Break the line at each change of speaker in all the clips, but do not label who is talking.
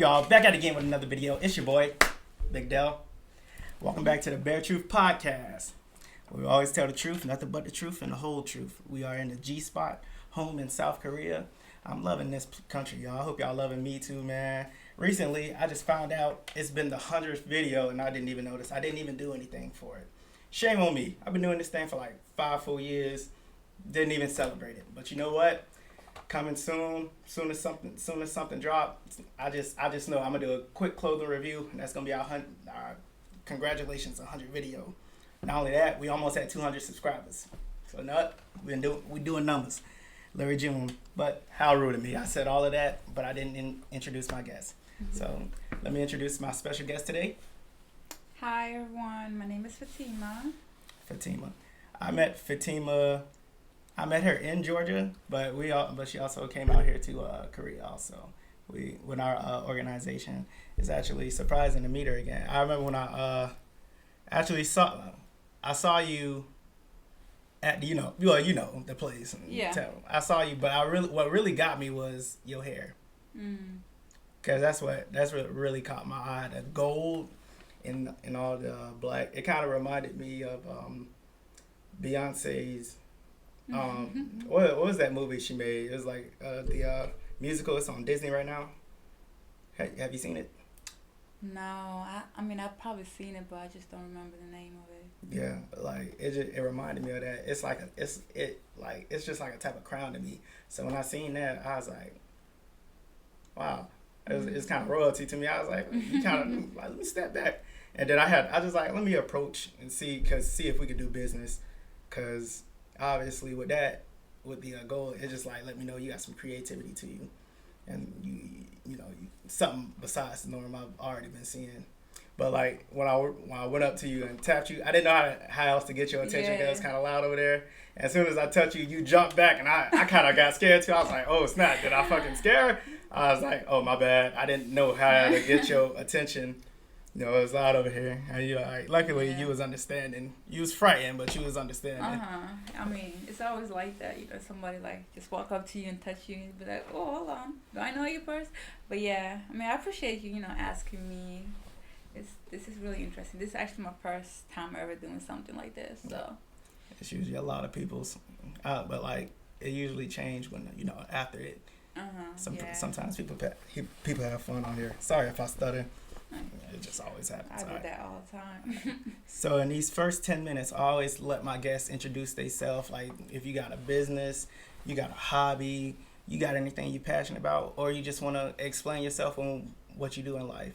y'all? Back at it again with another video. It's your boy, Big Dell. Welcome back to the Thebeartruth podcast. We always tell the truth, nothing but the truth and the whole truth. We are in the G spot, home in South Korea. I'm loving this country, y'all. I hope y'all loving me too, man. Recently, I just found out it's been the 100th video and I didn't even notice. I didn't even do anything for it. Shame on me. I've been doing this thing for like 5 full years. Didn't even celebrate it. But you know what? Coming soon as something drops, I just know I'm gonna do a quick clothing review, and that's gonna be our congratulations 100 video. Not only that, we almost had 200 subscribers. So not we doing numbers, Larry June. But how rude of me! I said all of that, but I didn't introduce my guest. So let me introduce my special guest today.
Hi everyone, my name is Fatima.
I met her in Georgia, but she also came out here to Korea also. With our organization, it's actually surprising to meet her again. I remember when I saw you at the place.
Yeah.
I saw you, but what really got me was your hair. Cause that's what really caught my eye. The gold and all the black. It kind of reminded me of Beyonce's. What was that movie she made? It was like the musical. It's on Disney right now. Have you seen it?
No, I mean I've probably seen it, but I just don't remember the name of it.
Yeah, like it reminded me of that. It's like it's just like a type of crown to me. So when I seen that, I was like, wow, it's kind of royalty to me. I was like, let me step back, and then I just like let me approach and see if we could do business, cause obviously with the goal, it's just like let me know you got some creativity to you, and you know something besides the norm I've already been seeing. But like when I went up to you and tapped you, I didn't know how else to get your attention because it was kind of loud over there. And as soon as I touched you, you jumped back, and I kind of got scared too. I was like, oh snap, did I fucking scare her? I was like, oh my bad, I didn't know how to get your attention. You know, it was loud over here. And you like, luckily you was understanding. You was frightened, but you was understanding.
I mean, it's always like that. You know, somebody like just walk up to you and touch you and be like, oh, hold on, do I know you first? But yeah, I mean, I appreciate you, asking me. This is really interesting. This is actually my first time ever doing something like this. So
it's usually a lot of people's, but like it usually change when after it. Sometimes people have fun on here. Sorry if I stutter. It just always happens.
I do that all the time.
So in these first 10 minutes, I always let my guests introduce themselves. Like if you got a business, you got a hobby, you got anything you're passionate about, or you just want to explain yourself on what you do in life.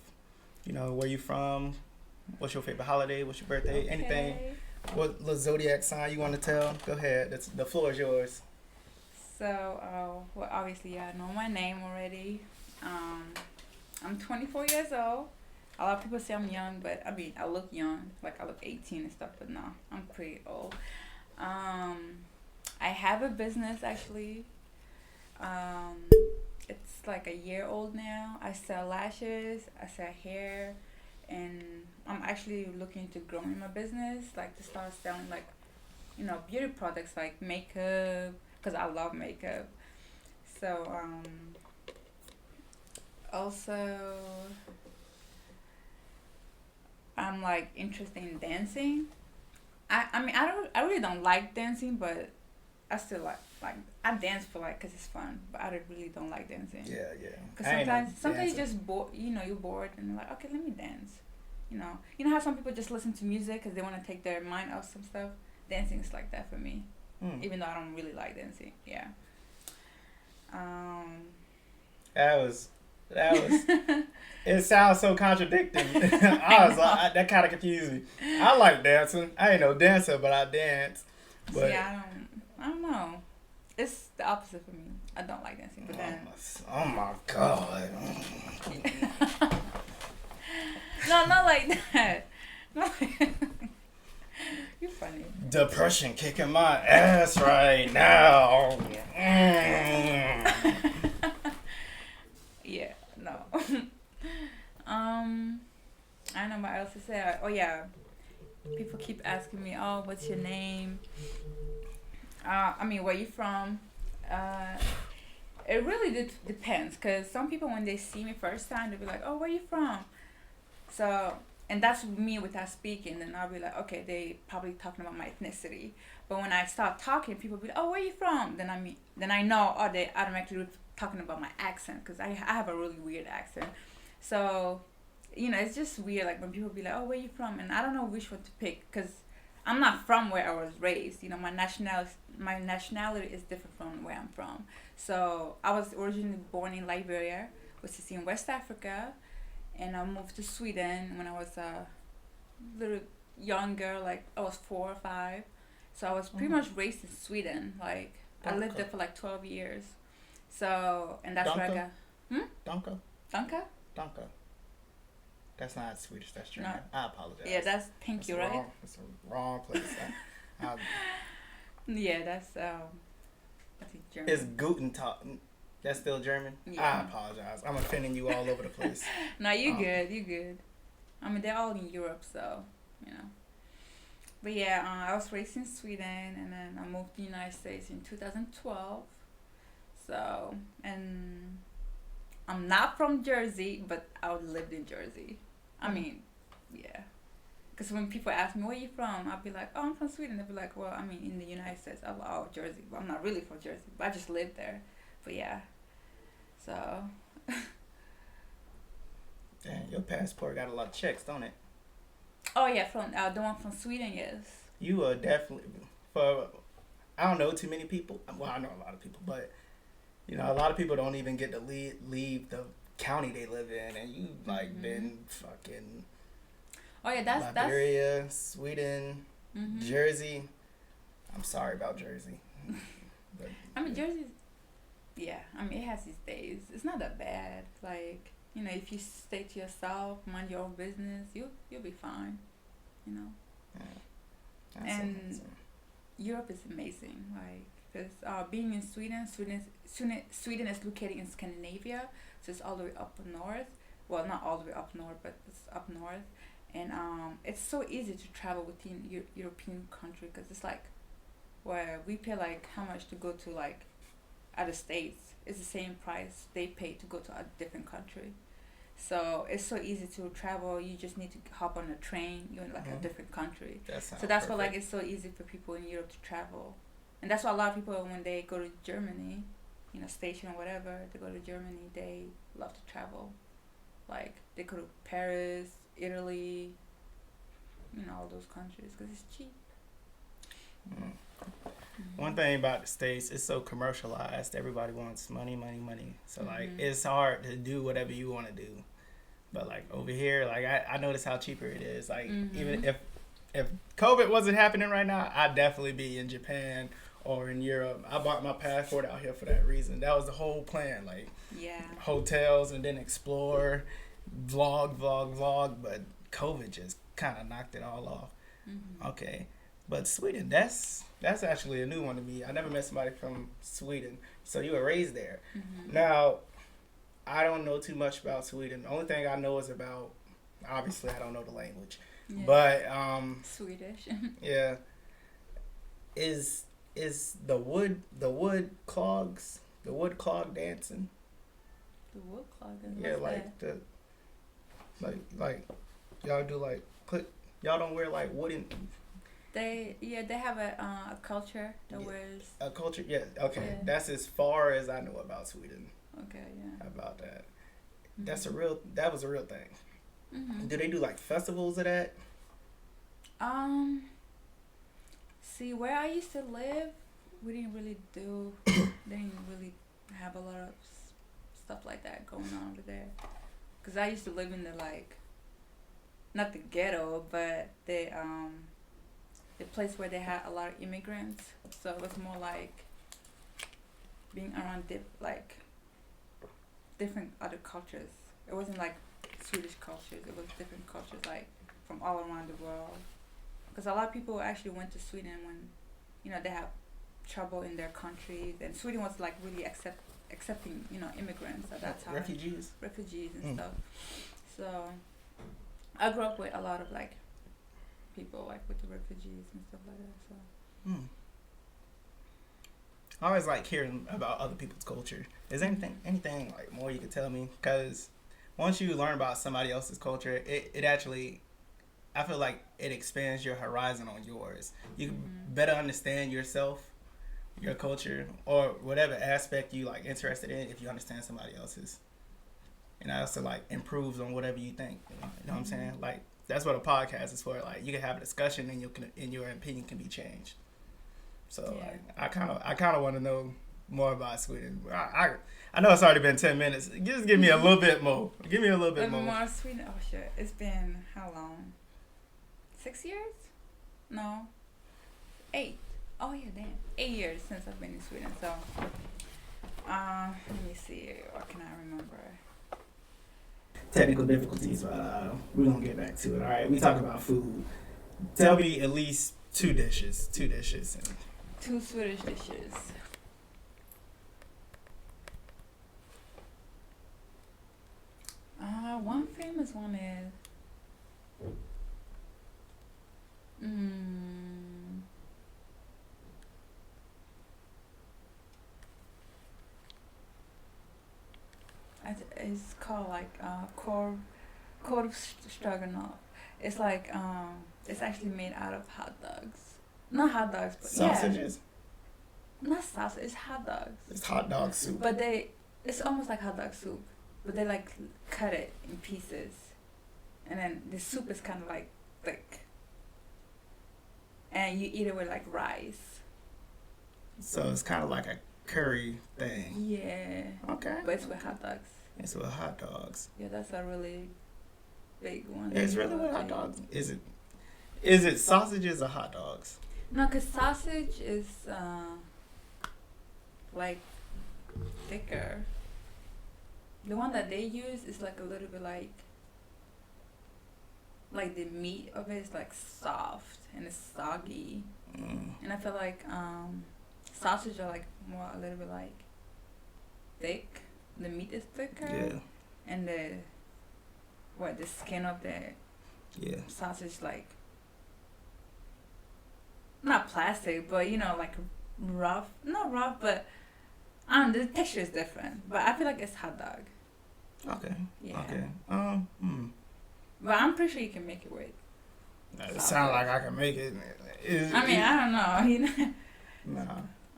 Where you from, what's your favorite holiday, what's your birthday, anything. What little zodiac sign you want to tell? Go ahead. The floor is yours.
So, well, obviously, I know my name already. I'm 24 years old. A lot of people say I'm young, but I mean, I look young. Like, I look 18 and stuff, but no, I'm pretty old. I have a business, actually. It's like a year old now. I sell lashes, I sell hair, and I'm actually looking to grow in my business, like to start selling, like, beauty products like makeup, because I love makeup. So, also, I'm like interested in dancing. I mean I really don't like dancing, but I still like I dance for cause it's fun, but I really don't like dancing.
Yeah.
Cause sometimes you just bored, you're bored and you're like, okay, let me dance. You know how some people just listen to music cause they want to take their mind off some stuff. Dancing is like that for me, even though I don't really like dancing. Yeah.
That was. It sounds so contradicting. I was like, that kind of confused me. I like dancing. I ain't no dancer, but I dance. But
see, I don't know. It's the opposite for me. I don't like dancing, but then.
Oh my god.
No, not like that. You're funny.
Depression kicking my ass right now.
Yeah. Yeah, no. I don't know what else to say. Oh yeah, people keep asking me, oh, what's your name? I mean, where you from? it really depends, because some people, when they see me first time, they'll be like, oh, where you from? So, and that's me without speaking. Then I'll be like, okay, they probably talking about my ethnicity. But when I start talking, people be like, oh, where you from? Then I know, oh, they automatically talking about my accent, because I have a really weird accent. So, it's just weird, like when people be like, oh, where you from? And I don't know which one to pick, because I'm not from where I was raised. My nationality is different from where I'm from. So I was originally born in Liberia, which is in West Africa, and I moved to Sweden when I was a little younger, like I was 4 or 5. So I was pretty much raised in Sweden. Like I lived there for like 12 years. So, and that's where I got.
Donka.
Danka?
Donka. That's not Swedish. That's German.
No.
I apologize.
Yeah, that's pinky,
That's
right?
wrong. That's a wrong place.
Yeah, that's I think German.
It's Guten Tag. That's still German?
Yeah.
I apologize. I'm offending you all over the place.
No, you good. You good. I mean, they're all in Europe, so But yeah, I was raised in Sweden, and then I moved to the United States in 2012. So, and I'm not from Jersey, but I lived in Jersey. I mean, yeah. Because when people ask me, where you from? I'll be like, oh, I'm from Sweden. They'll be like, well, I mean, in the United States. I'm like, oh, Jersey. But I'm not really from Jersey, but I just lived there. But yeah. So.
Damn, your passport got a lot of checks, don't it?
Oh, yeah, from the one from Sweden, yes.
You are definitely, I don't know too many people. Well, I know a lot of people, but, a lot of people don't even get to leave the county they live in. And you, been fucking...
Oh yeah, that's
Liberia, Sweden,
Mm-hmm.
Jersey. I'm sorry about Jersey. But,
I mean, Jersey's, yeah, I mean, it has its days. It's not that bad. Like, if you stay to yourself, mind your own business, you'll be fine.
Yeah.
And
awesome.
Europe is amazing. Like, because being in Sweden is located in Scandinavia, so it's all the way up north. Well, not all the way up north, but it's up north. And it's so easy to travel within European country, because it's like, where we pay like how much to go to like other states. It's the same price they pay to go to a different country. So it's so easy to travel. You just need to hop on a train. You're in like a different country. So that's why like it's so easy for people in Europe to travel. And that's why a lot of people, when they go to Germany, station or whatever, they go to Germany, they love to travel. Like they go to Paris, Italy, all those countries, because it's cheap.
One thing about the States, it's so commercialized. Everybody wants money, money, money. So like it's hard to do whatever you want to do. But like over here, like I notice how cheaper it is. Like even if COVID wasn't happening right now, I'd definitely be in Japan or in Europe. I bought my passport out here for that reason. That was the whole plan. Like hotels, and then explore, vlog. But COVID just kind of knocked it all off. Okay. But Sweden, that's actually a new one to me. I never met somebody from Sweden. So you were raised there. Now, I don't know too much about Sweden. The only thing I know is about, obviously I don't know the language. Yeah. But
Swedish.
Yeah. Is the wood clog dancing?
The wood clogging?
Yeah, like that? like y'all do like y'all don't wear like wooden.
They have a culture that wears
a culture. Yeah, okay.
Yeah.
That's as far as I know about Sweden.
Okay, yeah.
About that. That was a real thing. Do they do like festivals of that?
See, where I used to live, we didn't really have a lot of stuff like that going on over there. Cause I used to live in the not the ghetto, but the place where they had a lot of immigrants. So it was more like being around different other cultures. It wasn't like Swedish cultures. It was different cultures, like from all around the world. Because a lot of people actually went to Sweden when, they had trouble in their countries, and Sweden was like really accepting, immigrants at that time.
Refugees
and stuff. So I grew up with a lot of people like with the refugees and stuff like that. So.
I always like hearing about other people's culture. Is there anything like more you could tell me? Because once you learn about somebody else's culture, it actually, I feel like it expands your horizon on yours. You can better understand yourself, your culture, or whatever aspect you like interested in if you understand somebody else's. And that also like improves on whatever you think. You know what I'm saying? Like that's what a podcast is for. Like you can have a discussion and your opinion can be changed. So
Yeah.
like I kind of want to know more about Sweden. I know it's already been 10 minutes. Just give me a little bit more. Give me a little bit more.
More Sweden. Oh shit! It's been how long? 6 years? No, 8. Oh yeah, damn. 8 years since I've been in Sweden. So, let me see. What can I remember?
Technical difficulties, but we're gonna get back to it. All right, we talk about food. Tell me at least two dishes. And
2 Swedish dishes. One famous one is. It's called like korv stroganoff. It's like it's actually made out of hot dogs. Not hot dogs, but
sausages.
Yeah. Not sausage. It's hot dogs.
It's hot dog soup.
But it's almost like hot dog soup, but they like cut it in pieces, and then the soup is kind of like thick, and you eat it with like rice.
So it's kind of like a curry thing.
Yeah.
Okay.
But it's with hot dogs.
It's with hot dogs.
Yeah, that's a really big one.
It's really with hot dogs. Is it sausages or hot dogs?
No, cause sausage is like thicker. The one that they use is like a little bit like the meat of it is like soft and it's soggy. And I feel like sausage are like more a little bit like thick. The meat is thicker.
Yeah.
And the skin of the sausage like not plastic, but you know, like rough. Not rough, but the texture is different. But I feel like it's hot dog.
Okay.
Yeah.
Okay.
But I'm pretty sure you can make it with.
It sounds like I can make it.
I don't know. You know.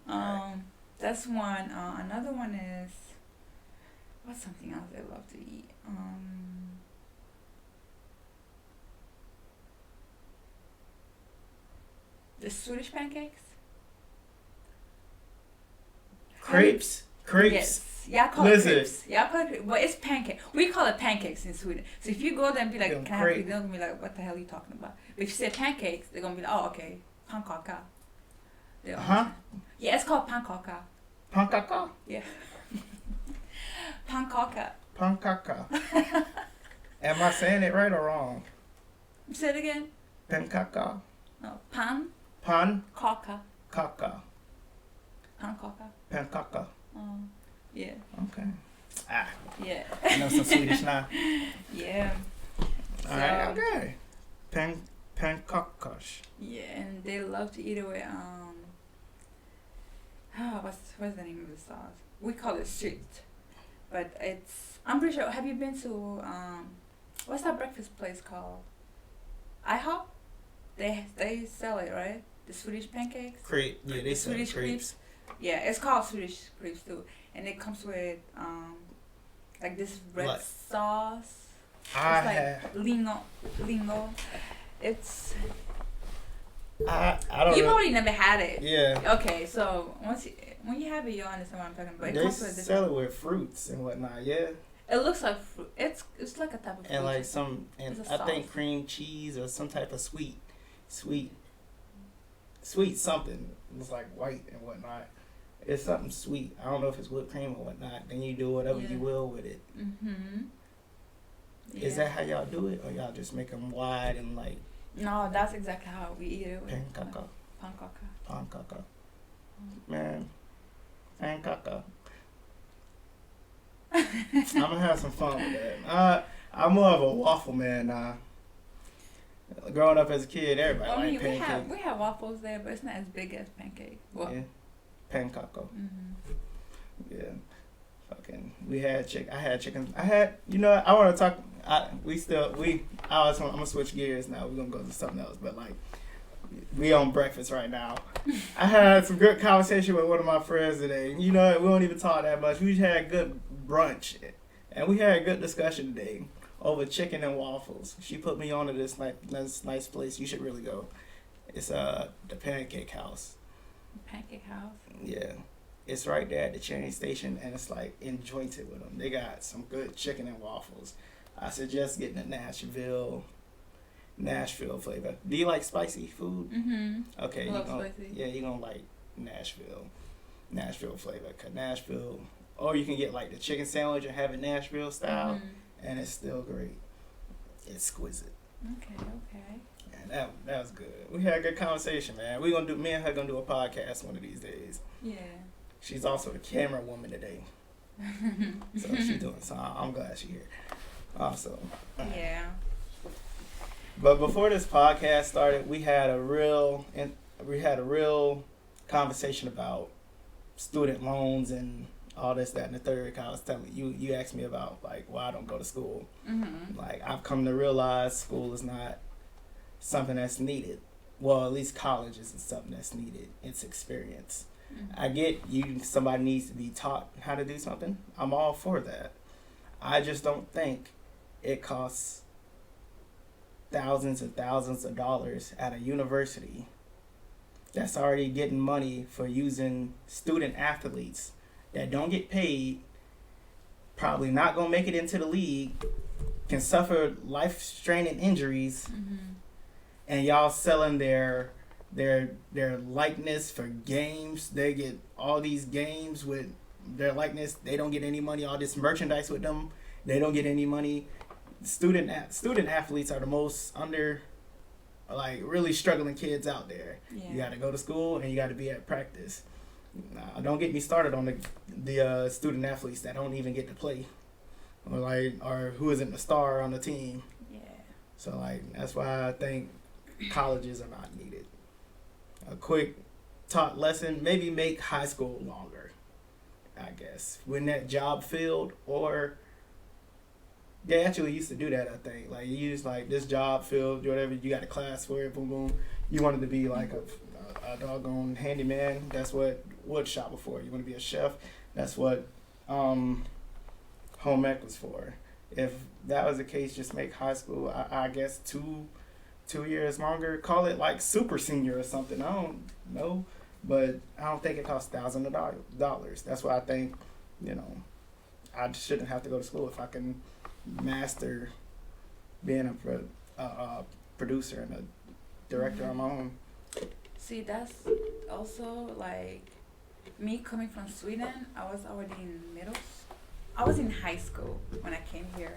Nah.
That's one. Another one is what's something else I love to eat. The Swedish pancakes.
Crepes.
Yes. Yeah, call it crepes. Yeah, call it crepes. But it's pancake. We call it pancakes in Sweden. So if you go there and be like, can I have it? They're going to be like, what the hell are you talking about? But if you say pancakes, they're going to be like, oh, okay. Pannkaka. Yeah, it's called pannkaka.
Pannkaka?
Yeah. Pannkaka.
Pannkaka. Am I saying it right or wrong?
Say it again.
Pannkaka.
No, pan.
Kaka.
Pannkaka.
Pannkaka.
Yeah.
Okay.
Yeah.
I know some Swedish now.
Yeah.
Alright, okay. Pannkakas.
Yeah, and they love to eat it with what's the name of the sauce? We call it shit. But I'm pretty sure, have you been to what's that breakfast place called? IHOP? They sell it, right? The Swedish pancakes?
Crepe. Yeah, they sell
Swedish
crepes.
Yeah, it's called Swedish crepes too. And it comes with like this red sauce. It's like lingo. It's
I don't
you
know.
probably never had it.
Yeah.
Okay, so when you have it, you'll understand what I'm talking about. It
They
comes with
sell it with fruits and whatnot. Yeah.
It looks like fruit. It's like a type of fruit.
And like I think cream cheese or some type of sweet something. It's like white and whatnot. It's something sweet. I don't know if it's whipped cream or whatnot. Then you do whatever you will with it.
Yeah.
Is that how y'all do it, or y'all just make them wide and like?
No, that's exactly how we eat it.
Pannkaka. Pannkaka. Man, pannkaka. I'm gonna have some fun with that. I'm more of a waffle man now. Growing up as a kid, everybody liked pancakes.
We have waffles there, but it's not as big as pancake. Well,
yeah. Pancaco.
Mhm.
Yeah. Fucking. We had chick. I had chicken. I had. You know. I want to talk. I was. I'm gonna switch gears now. We're gonna go to something else. But like, we on breakfast right now. I had some good conversation with one of my friends today. You know, we don't even talk that much. We had good brunch, and we had a good discussion today over chicken and waffles. She put me on to this nice place. You should really go. It's the Pancake House.
Pancake House.
Yeah. It's right there at the train station, and it's like enjoyed with them. They got some good chicken and waffles. I suggest getting the Nashville flavor. Do you like spicy food?
Mhm.
Okay,
Love spicy.
yeah, you gonna like Nashville flavor. 'Cause Nashville, or you can get like the chicken sandwich and have it Nashville style,
Mhm.
and it's still great, exquisite.
Okay. Okay.
And that was good. We had a good conversation, man. Me and her gonna do a podcast one of these days.
Yeah.
She's also the camera woman today. So she's doing so I'm glad she's here. Also.
Yeah.
But before this podcast started, we had a real conversation about student loans and all this, that, and the third. I was telling you asked me about like why I don't go to school.
Mhm.
Like I've come to realize school is not something that's needed. Well, at least college isn't something that's needed. It's experience.
Mhm.
I get somebody needs to be taught how to do something. I'm all for that. I just don't think it costs thousands and thousands of dollars at a university that's already getting money for using student athletes that don't get paid, probably not gonna make it into the league, can suffer life-straining injuries,
Mhm.
and y'all selling their likeness for games. They get all these games with their likeness. They don't get any money. All this merchandise with them, they don't get any money. Student athletes are the most like really struggling kids out there.
Yeah.
You got to go to school and you got to be at practice. Now, don't get me started on the student athletes that don't even get to play, or who isn't the star on the team.
Yeah.
So like that's why I think colleges are not needed. A quick taught lesson, maybe make high school longer, I guess. When that job filled, or they actually used to do that, I think. Like you use like this job filled, whatever, you got a class for it, boom boom. You wanted to be like a doggone handyman, that's what wood shop was for. You want to be a chef, that's what home ec was for. If that was the case, just make high school, I guess, 2 years longer. Call it like super senior or something. I don't know, but I don't think it costs thousands of dollars. That's why I think, I shouldn't have to go to school if I can master being a producer and a director on my own.
See, that's also like me coming from Sweden. I was already in I was in high school when I came here,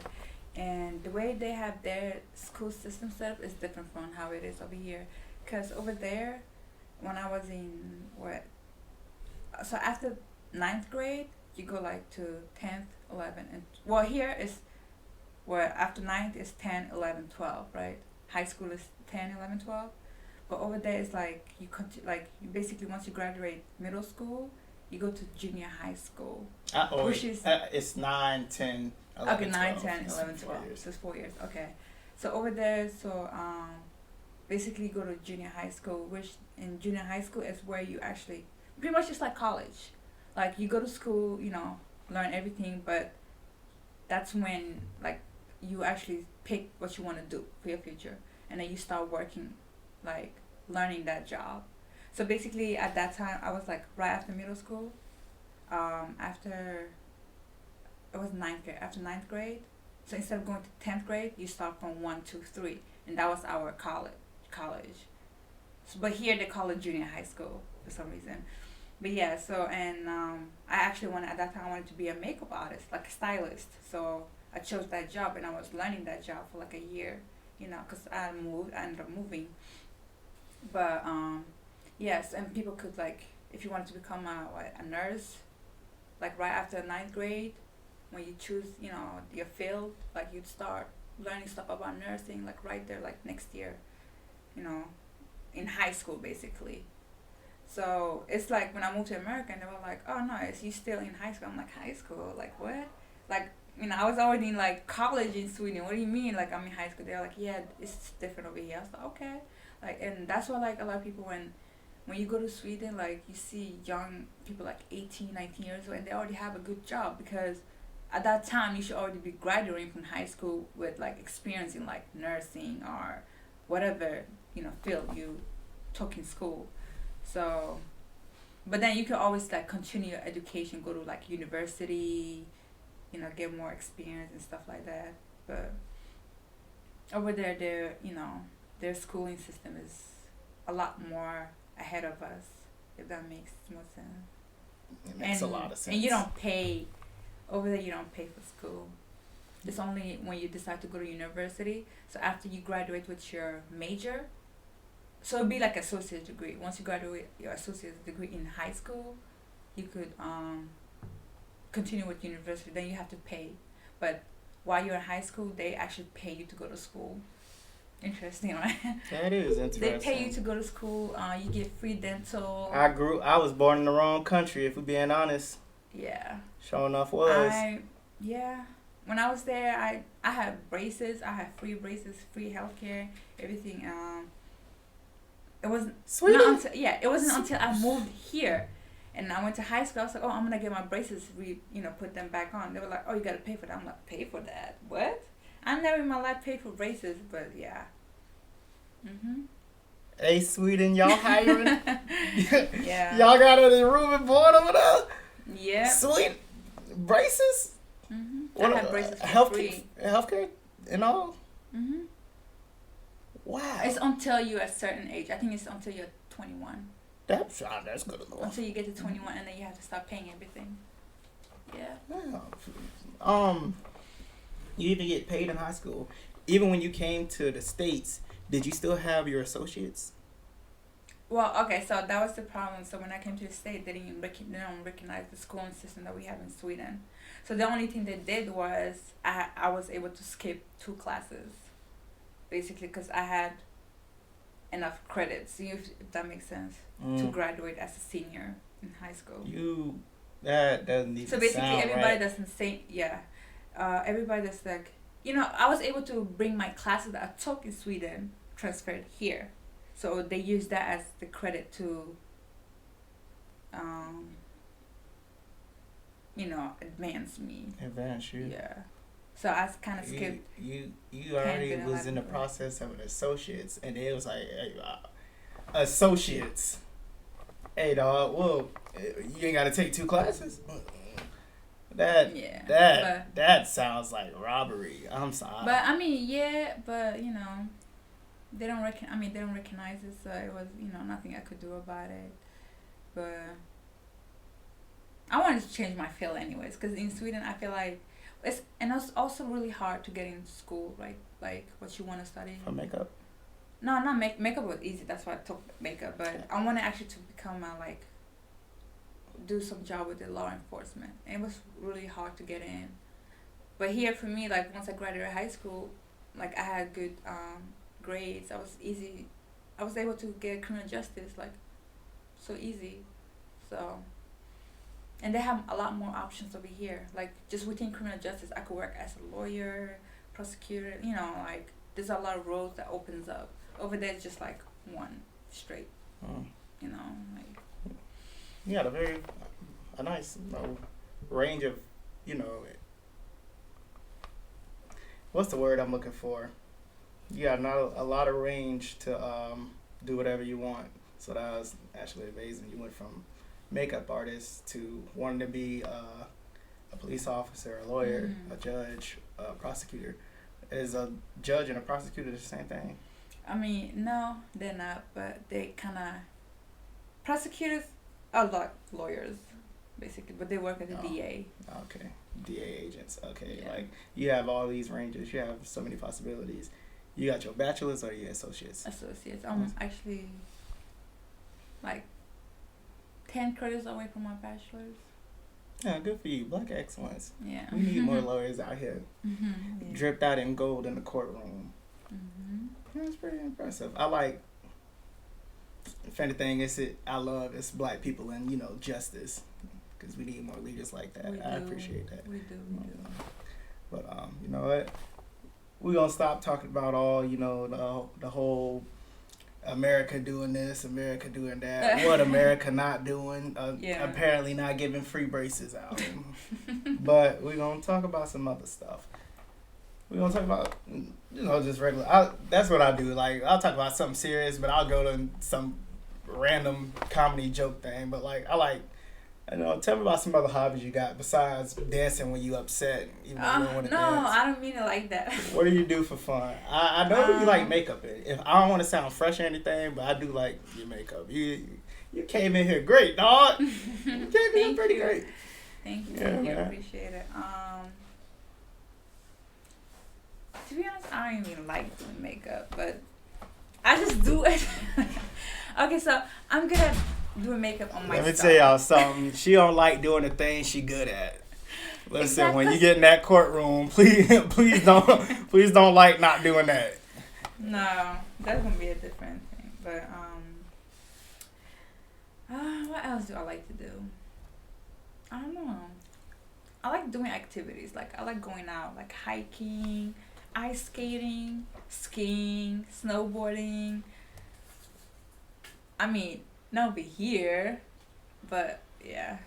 and the way they have their school system set up is different from how it is over here. Cause over there, when I was in so after 9th grade, you go like to 10th, 11th, and here is after 9th is 10, 11, 12, right? High school is 10, 11, 12. But over there it's like you basically once you graduate middle school, you go to junior high school. Which is
it's 9, 10, 11,
okay, 9,
12.
10, 11, 12. So it's 4 years. Okay. So over there, basically you go to junior high school, which in junior high school is where you actually pretty much just like college. Like you go to school, learn everything, but that's when like you actually pick what you want to do for your future, and then you start working, like learning that job. So basically at that time I was like right after middle school, after it was 9th grade, after 9th grade. So instead of going to 10th grade, you start from 1, 2, 3, and that was our college. So, but here they call it junior high school for some reason. But yeah, so and I actually at that time I wanted to be a makeup artist, like a stylist. So I chose that job, and I was learning that job for like a year, because I ended up moving. But yes, and people could like, if you wanted to become a nurse, like right after 9th grade, when you choose, your field, like you'd start learning stuff about nursing, like right there, like next year, in high school basically. So it's like when I moved to America, and they were like, "Oh no, is you still in high school?" I'm like, "High school? Like what?" Like I was already in like college in Sweden. What do you mean? Like I'm in high school? They're like, "Yeah, it's different over here." I was like, "Okay," like, and that's why like a lot of people when you go to Sweden, like you see young people like 18, 19 years old, and they already have a good job because at that time you should already be graduating from high school with like experience in like nursing or whatever field you took in school. So, but then you can always like continue your education, go to like university, get more experience and stuff like that. But over there, their schooling system is a lot more ahead of us, if that makes more sense.
It makes a lot of sense.
And you don't pay over there. You don't pay for school. It's only when you decide to go to university. So after you graduate with your major, so it'd be like associate degree. Once you graduate your associate degree in high school, you could continue with university. Then you have to pay, but while you're in high school, they actually pay you to go to school. Interesting, right?
That is interesting.
They pay you to go to school. You get free dental.
I was born in the wrong country, if we're being honest.
Yeah.
Sure enough was.
Yeah. When I was there, I had braces. I had free braces, free healthcare, everything. It wasn't
Sweden?
not until it wasn't until I moved here, and I went to high school. I was like, oh, I'm gonna get my braces put them back on. They were like, oh, you gotta pay for that. I'm like, pay for that? What? I never in my life paid for braces, but yeah.
Hey, Sweden, y'all hiring?
Yeah.
Y'all got any room and board over there?
Yeah.
Sweden, braces.
I had braces for free.
Healthcare and all. Wow.
It's until you're a certain age. I think it's until you're 21.
That's good enough.
Until you get to 21, and then you have to start paying everything. Yeah.
You even get paid in high school. Even when you came to the States, did you still have your associates?
Well, okay, so that was the problem. So when I came to the state, they don't recognize the schooling system that we have in Sweden. So the only thing they did was I was able to skip 2 classes, basically, because I had enough credits. See if that makes sense, to graduate as a senior in high school.
That doesn't even
So basically,
sound
everybody
right.
that's insane. Yeah, everybody that's like, I was able to bring my classes that I took in Sweden transferred here. So they use that as the credit to, advance me.
Advance you.
Yeah. So I kind of skipped.
You already was in the process of an associates, and it was like, associates. Hey, dog. Whoa, you ain't got to take 2 classes. That sounds like robbery. I'm sorry.
But I mean, they don't recognize it, so it was, nothing I could do about it. But I wanted to change my field anyways, because in Sweden I feel like it's also really hard to get into school, right? Like what you want to study.
For makeup?
No, not makeup was easy. That's why I took makeup. But I wanted actually to become do some job with the law enforcement. And it was really hard to get in. But here for me, like once I graduated high school, like I had good grades. I was able to get criminal justice so easy. So, and they have a lot more options over here. Like just within criminal justice, I could work as a lawyer, prosecutor. There's a lot of roads that opens up. Over there, it's just like one straight.
You got a nice range of, what's the word I'm looking for? You got a lot of range to do whatever you want. So that was actually amazing. You went from makeup artist to wanting to be a police officer, a lawyer, a judge, a prosecutor. Is a judge and a prosecutor the same thing?
I mean, no, they're not, but they kind of... Prosecutors are like lawyers, basically, but they work as a DA.
Okay. DA agents. Okay.
Yeah.
Like, you have all these ranges. You have so many possibilities. You got your bachelor's or your associates?
Associates. I'm actually, 10 credits away from my bachelor's.
Yeah, good for you. Black excellence.
Yeah.
We need more lawyers out here.
Yeah.
Dripped out in gold in the courtroom. That's pretty impressive. I if anything, I love it's black people and justice, because we need more leaders like that. I appreciate that.
We do.
But you know what? We're gonna stop talking about all the whole America doing this, America doing that. What America not doing? Apparently not giving free braces out. But we're gonna talk about some other stuff. We're gonna talk about just regular. That's what I do. Like, I'll talk about something serious, but I'll go to some random comedy joke thing. But like, tell me about some other hobbies you got besides dancing when you upset. Even when you want to dance.
I don't mean it like that.
What do you do for fun? I know you like makeup. If I don't want to sound fresh or anything, but I do like your makeup. You came in here great, dog. You came in here pretty great.
Thank you. I appreciate it. To be honest, I don't even like doing makeup, but I just do it. Okay, so I'm good at doing makeup on myself.
Let me tell y'all something. She don't like doing the things she good at. Listen, when you get in that courtroom, please don't like not doing that.
No, that's gonna be a different thing. But what else do I like to do? I don't know. I like doing activities. Like, I like going out, like hiking, ice skating, skiing, snowboarding. I mean, not over here, but yeah.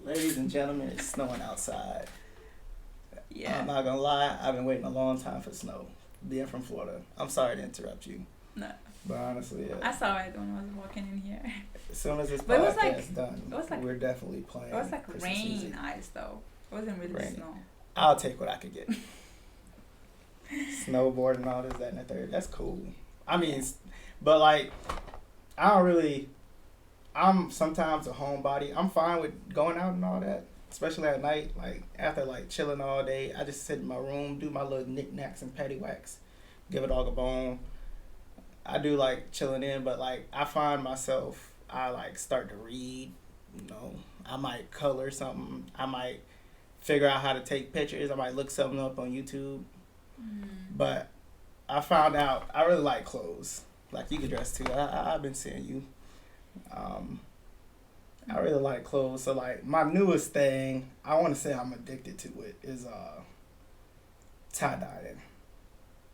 Ladies and gentlemen, it's snowing outside.
Yeah.
I'm not gonna lie, I've been waiting a long time for snow. Being from Florida. I'm sorry to interrupt you.
No.
But honestly,
I saw it when I was walking in here.
As soon as this podcast is done,
like,
we're definitely playing.
It was like
Christmas
rain
music.
ice though. It wasn't really snow.
I'll take what I could get. Snowboard and all this, that, and the third. That's cool. I mean, but like, I'm sometimes a homebody. I'm fine with going out and all that, especially at night. Like, after like chilling all day, I just sit in my room, do my little knickknacks and paddywhacks, give a dog a bone. I do like chilling in, but like, I find myself, I like start to read, I might color something. I might figure out how to take pictures. I might look something up on YouTube. But I found out I really like clothes. Like, you can dress too. I've been seeing you. I really like clothes. So like, my newest thing, I want to say I'm addicted to it, is tie-dyeing.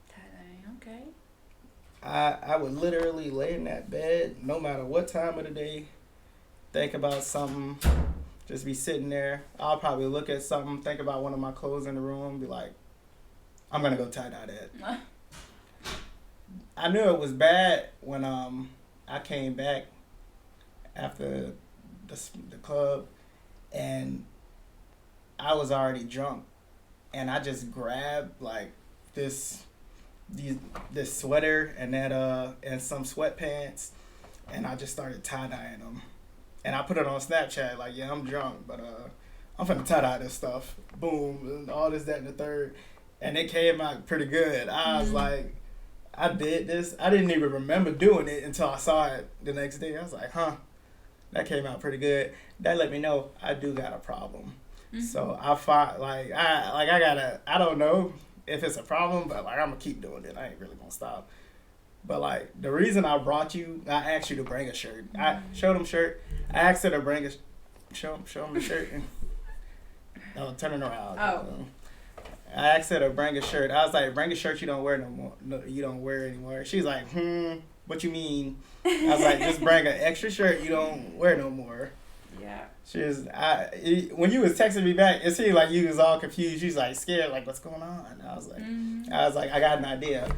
Tie-dyeing, okay.
I would literally lay in that bed, no matter what time of the day, think about something, just be sitting there. I'll probably look at something, think about one of my clothes in the room, be like, I'm going to go tie-dye that. I knew it was bad when I came back after the club, and I was already drunk, and I just grabbed like this sweater and that and some sweatpants, and I just started tie-dyeing them, and I put it on Snapchat like, yeah, I'm drunk, but I'm finna tie-dye this stuff, boom, and all this, that, and the third, and it came out pretty good. I was like, I did this. I didn't even remember doing it until I saw it the next day. I was like, that came out pretty good. That let me know I do got a problem. So I find I don't know if it's a problem, but like, I'm gonna keep doing it. I ain't really gonna stop. But like, the reason I asked you to bring a shirt. I showed him shirt. I asked her to bring show him the shirt. And, turn it around. I asked her to bring a shirt. I was like, bring a shirt you don't wear no more. No, you don't wear anymore. She's like, what you mean? I was like, just bring an extra shirt you don't wear no more.
Yeah.
When you was texting me back, it seemed like you was all confused. You was like scared, like, what's going on? And I was like, I got an idea.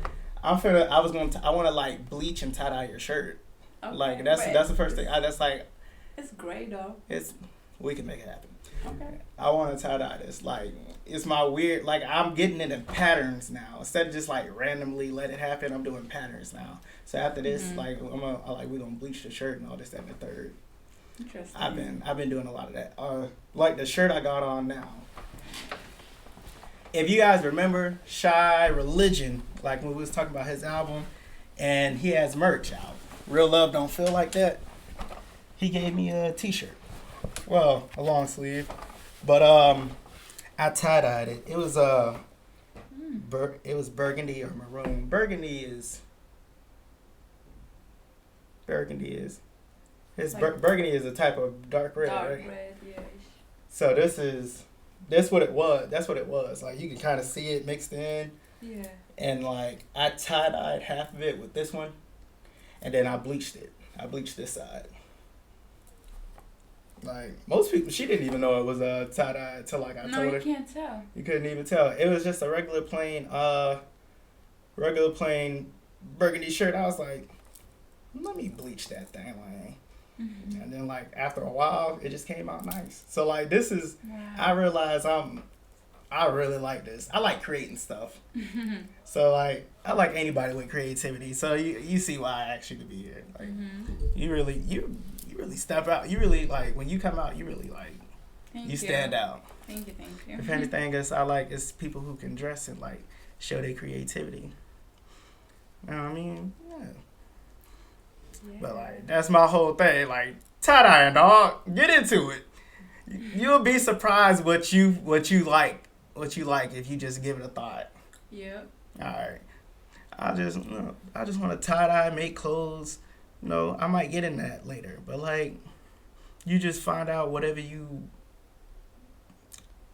I want to like bleach and tie dye your shirt. Okay, like, that's the first thing. That's like,
it's great though.
We can make it happen.
Okay.
I want to tie dye this. Like, it's my weird, like, I'm getting it in patterns now. Instead of just like randomly let it happen, I'm doing patterns now. So after this, like, we're gonna bleach the shirt and all this, that, and the third.
Interesting.
I've been doing a lot of that. Like the shirt I got on now. If you guys remember Shy Religion, like when we was talking about his album, and he has merch out. Real Love Don't Feel Like That. He gave me a t-shirt. Well, a long sleeve. But I tie-dyed it. It was it was burgundy or maroon. Burgundy is Burgundy is. It's
Like-
burgundy is a type of dark red,
Dark
right?
red, yeah.
So that's what it was. That's what it was. Like you can kind of see it mixed in,
Yeah.
and like I tie-dyed half of it with this one, and then I bleached it. I bleached this side. Like most people, she didn't even know it was a tie-dye until like I
No,
told
you
her.
can't tell.
You couldn't even tell. It was just a regular plain burgundy shirt. I was like, let me bleach that thing, like.
Mm-hmm.
And then like after a while, it just came out nice. So like this is,
Wow.
I realize I really like this. I like creating stuff. So like I like anybody with creativity. So you see why I asked you to be here. Like you really step out. You really like when you come out. You really like
Thank
you stand out.
Thank you.
If anything else, I like is people who can dress and like show their creativity. You know what I mean? Yeah.
Yeah.
But like that's my whole thing. Like tie-dyeing, dog. Get into it. You'll be surprised what you like if you just give it a thought.
Yep.
All right. I just want to tie-dye, make clothes. I might get in that later. But like you just find out whatever you.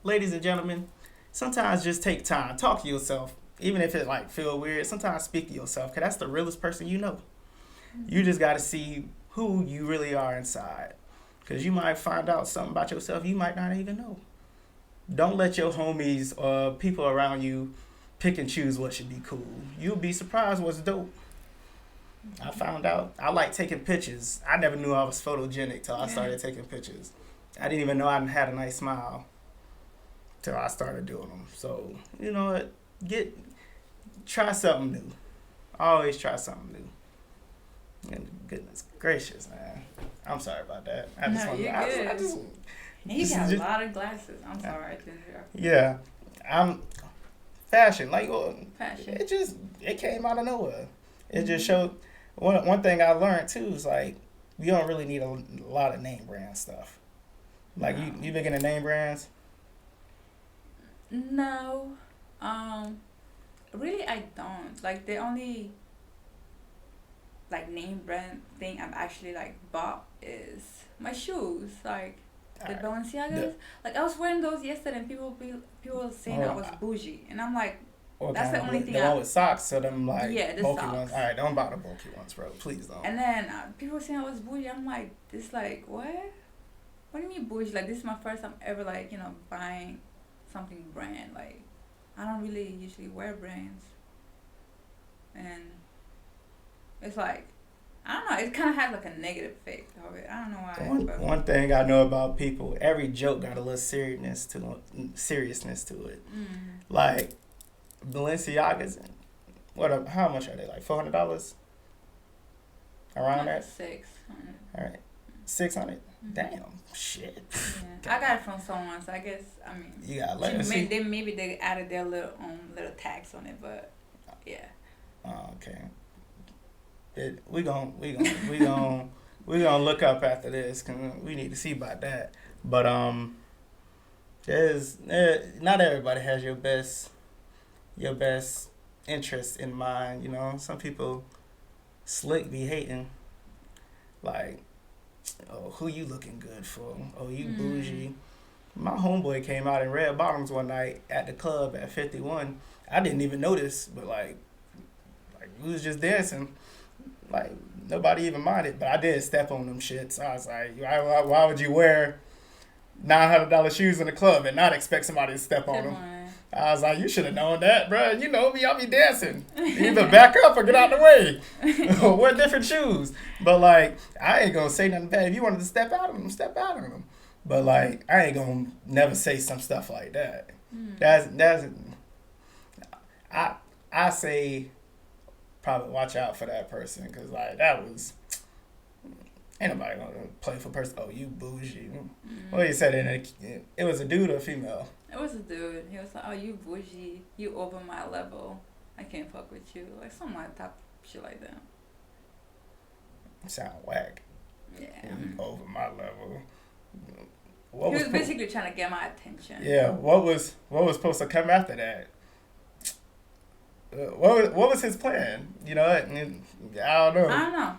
Ladies and gentlemen, sometimes just take time. Talk to yourself. Even if it like feel weird, sometimes speak to yourself, because that's the realest person you know. You just got to see who you really are inside, because you might find out something about yourself you might not even know. Don't let your homies or people around you pick and choose what should be cool. You'll be surprised what's dope. I found out I like taking pictures. I never knew I was photogenic till I started taking pictures. I didn't even know I had a nice smile till I started doing them. So, you know what? Try something new. Always try something new. And goodness gracious, man. I'm sorry about that.
You're good. He got a lot of glasses. I'm sorry.
Yeah. I'm fashion. Like,
Fashion.
It came out of nowhere. It just showed. One thing I learned too is like, you don't really need a lot of name brand stuff. Like, you big into name brands?
No. Really, I don't. Like, the only like name brand thing I've actually like bought is my shoes. Like the Balenciagas.
Yeah.
Like I was wearing those yesterday, and people were saying I was bougie, and I'm like, that's the only thing.
The one with socks, so them like
the
bulky
socks.
ones. All right, don't buy the bulky ones, bro. Please don't.
And then people were saying I was bougie. I'm like, this like what? What do you mean bougie? Like, this is my first time ever like buying something brand. Like, I don't really usually wear brands, and it's like, I don't know. It kind of has like a negative effect of it. I don't know why.
One thing I know about people, every joke got a little seriousness to it. Like Balenciagas, how much are they? Like $400? Around that?
600.
All right, 600. Damn, shit.
Yeah. I got it from someone, so I guess
you got legacy.
Maybe they added their little tax on it, but yeah.
Oh, okay. We gonna look up after this, cause we need to see about that. But not everybody has your best interest in mind. Some people slick be hating, like, oh, who you looking good for? Oh, you bougie. My homeboy came out in red bottoms one night at the club at 51. I didn't even notice, but like we was just dancing. Like, nobody even minded, but I did step on them shits. I was like, why would you wear $900 shoes in the club and not expect somebody to step on them? I was like, you should have known that, bro. You know me, I'll be dancing. Either back up or get out the way. Or wear different shoes. But, like, I ain't going to say nothing bad. If you wanted to step out of them, step out of them. But, like, I ain't going to never say some stuff like that. I say probably watch out for that person, because like that was, ain't nobody gonna play for person. Oh, you bougie. Well, you said it was a dude or a female?
It was a dude. He was like, oh, you bougie, you over my level, I can't fuck with you, like some like type shit like that.
Sound whack.
Yeah.
Over my level.
He was basically trying to get my attention.
Yeah. What was supposed to come after that? What was his plan? I don't know.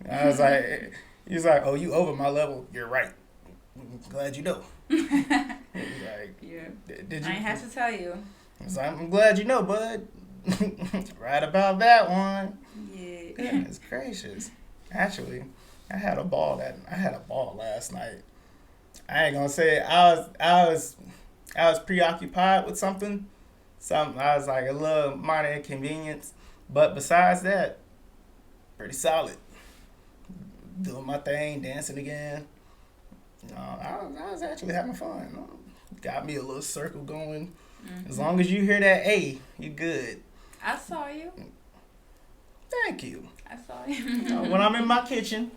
I was like, he was like, oh, you over my level. You're right. Glad you know. He's like,
Yeah.
Did you?
I ain't have to tell you.
I was like, I'm glad you know, bud. Right about that one.
Yeah.
Goodness gracious. Actually, I had a ball last night. I ain't gonna say it. I was preoccupied with something. I was like a little minor inconvenience. But besides that, pretty solid. Doing my thing, dancing again. I was actually having fun. Got me a little circle going. As long as you hear that A, you good.
I saw you.
Thank you.
I saw you.
When I'm in my kitchen,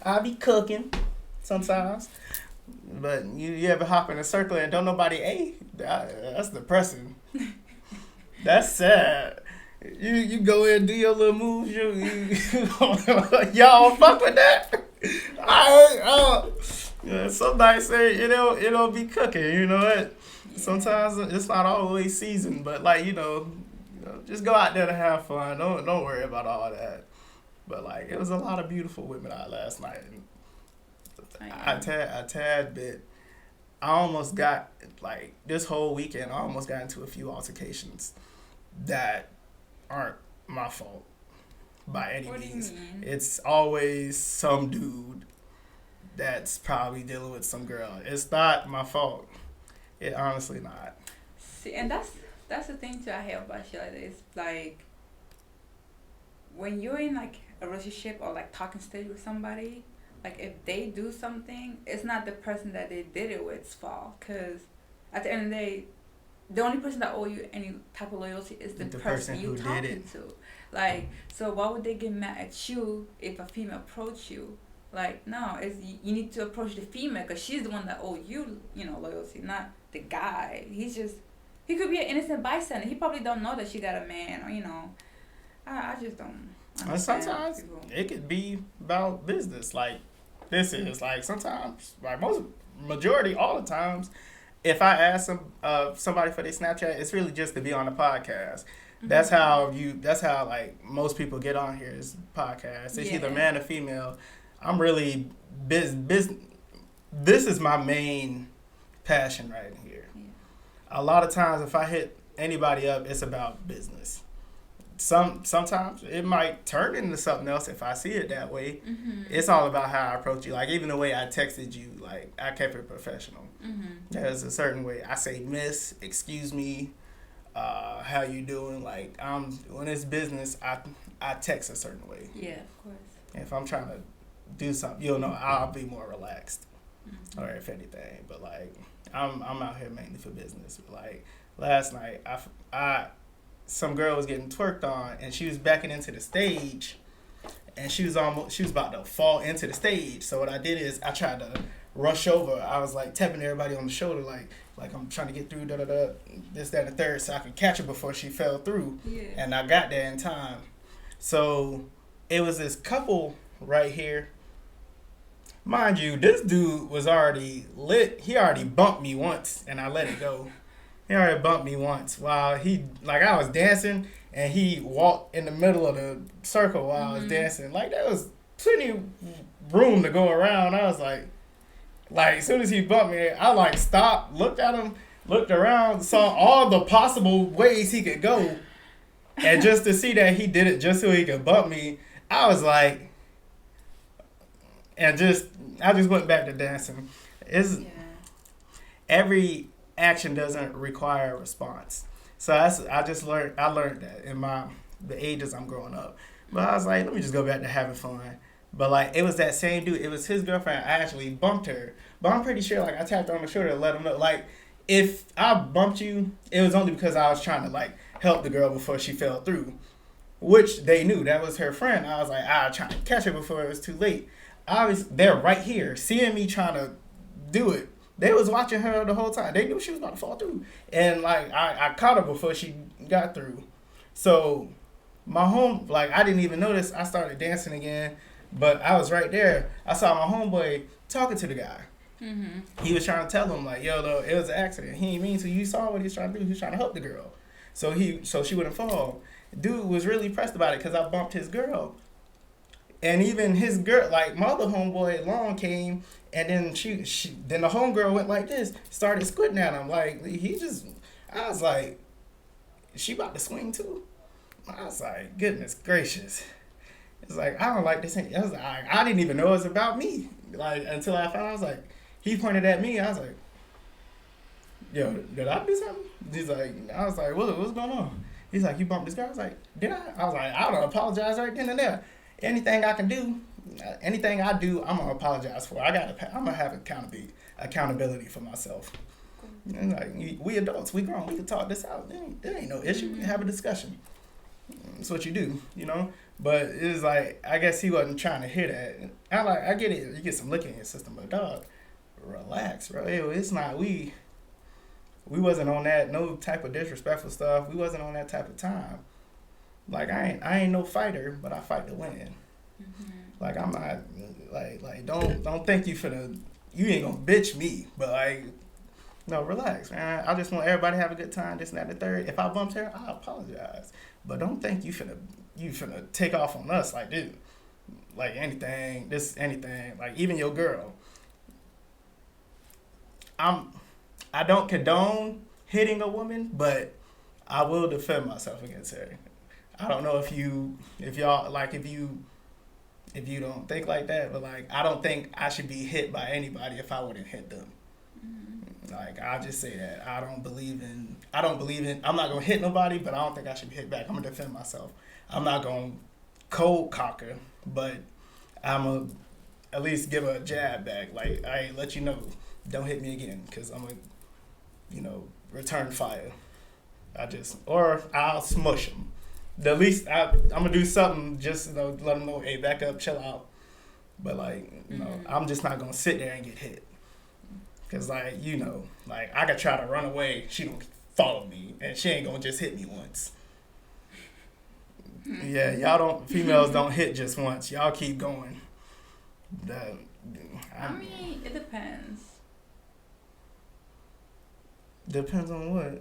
I be cooking sometimes. But you ever hop in a circle and don't nobody A? That's depressing. That's sad. You go in and do your little moves. Y'all fuck with that? Some nights say it don't be cooking. You know what? Yeah. Sometimes it's not always seasoned, but like just go out there to have fun. Don't worry about all that. But like it was a lot of beautiful women out last night. A tad bit. I almost got like this whole weekend. I almost got into a few altercations that aren't my fault by any means.
What do you mean?
It's always some dude that's probably dealing with some girl. It's not my fault. It honestly not.
See, and that's the thing too I hate about shit like this. Like when you're in like a relationship or like talking stage with somebody, like if they do something, it's not the person that they did it with's fault. Cause at the end of the day, the only person that owe you any type of loyalty is the person you talking to. Like, so why would they get mad at you if a female approach you? Like, no, you need to approach the female because she's the one that owe you, loyalty, not the guy. He could be an innocent bystander. He probably don't know that she got a man, or I just don't understand.
Sometimes
people.
It could be about business. Like this is like sometimes, like majority all the times. If I ask somebody for their Snapchat, it's really just to be on the podcast. Mm-hmm. That's how like most people get on here is podcasts. It's either man or female. I'm really business. This is my main passion right here. Yeah. A lot of times if I hit anybody up, it's about business. Sometimes it might turn into something else if I see it that way. Mm-hmm. It's all about how I approach you. Like even the way I texted you, like I kept it professional. Mm-hmm. There's a certain way I say miss, excuse me, how you doing? Like when it's business, I text a certain way.
Yeah, of course.
If I'm trying to do something, I'll be more relaxed, mm-hmm. or if anything. But like I'm out here mainly for business. Like last night, some girl was getting twerked on, and she was backing into the stage, and she was about to fall into the stage. So what I did is I tried to rush over. I was like tapping everybody on the shoulder, like I'm trying to get through, this, that, and the third, so I could catch her before she fell through. Yeah. And I got there in time. So it was this couple right here. Mind you, this dude was already lit. He already bumped me once, and I let it go. He already bumped me once while I was dancing, and he walked in the middle of the circle while I was dancing. Like, there was plenty of room to go around. I was like, as soon as he bumped me, I stopped, looked at him, looked around, saw all the possible ways he could go. And just to see that he did it just so he could bump me, I was like, I just went back to dancing. Every action doesn't require a response. So I learned that in the ages I'm growing up. But I was like, let me just go back to having fun. But it was that same dude. It was his girlfriend. I actually bumped her. But I'm pretty sure I tapped her on the shoulder to let him know. If I bumped you, it was only because I was trying to help the girl before she fell through. Which they knew. That was her friend. I was like, I was trying to catch her before it was too late. They're right here, seeing me trying to do it. They was watching her the whole time. They knew she was about to fall through. And I caught her before she got through. So I didn't even notice. I started dancing again, but I was right there. I saw my homeboy talking to the guy. Mm-hmm. He was trying to tell him yo, it was an accident. He didn't mean to. You saw what he was trying to do. He was trying to help the girl. So she wouldn't fall. Dude was really pressed about it because I bumped his girl. And even his girl, like my other homeboy, Long came, and then then the homegirl went like this, started squinting at him, like I was like, she about to swing too. I was like, goodness gracious. It's like, I don't like this. I was like, I didn't even know it was about me. Like, until I found out, I was like, he pointed at me. I was like, yo, did I do something? He's like, I was like, what's going on? He's like, you bumped this girl? I was like, did I? I was like, I don't apologize right then and there. Anything I can do, anything I do, I'm going to apologize for. I'm going to have accountability for myself. And like, we adults, we grown, we can talk this out. There ain't no issue. We can have a discussion. That's what you do, you know? But it's like, I guess he wasn't trying to hear that. I get it. You get some lick in your system, but dog, relax, bro. It's not, we wasn't on that, no type of disrespectful stuff. We wasn't on that type of time. Like, I ain't no fighter, but I fight to win. Mm-hmm. Like, I'm not, like, don't think you ain't gonna bitch me, but like, no, relax, man. I just want everybody to have a good time, this and that, and the third. If I bumped her, I apologize. But don't think you finna take off on us like this. Like anything, like even your girl. I don't condone hitting a woman, but I will defend myself against her. I don't know if you don't think like that, but like I don't think I should be hit by anybody if I wouldn't hit them. Mm-hmm. Like I just say that I don't believe in. I'm not gonna hit nobody, but I don't think I should be hit back. I'm gonna defend myself. I'm not gonna cold cocker, but I'm gonna at least give a jab back. Like I let you know, don't hit me again, because I'm gonna, return fire. Or I'll smush them. The least I'm gonna do something just let them know, hey, back up, chill out. But like I'm just not gonna sit there and get hit. Cause like I could try to run away, she don't follow me, and she ain't gonna just hit me once. Yeah, females don't hit just once. Y'all keep going.
I mean, it depends.
Depends on what?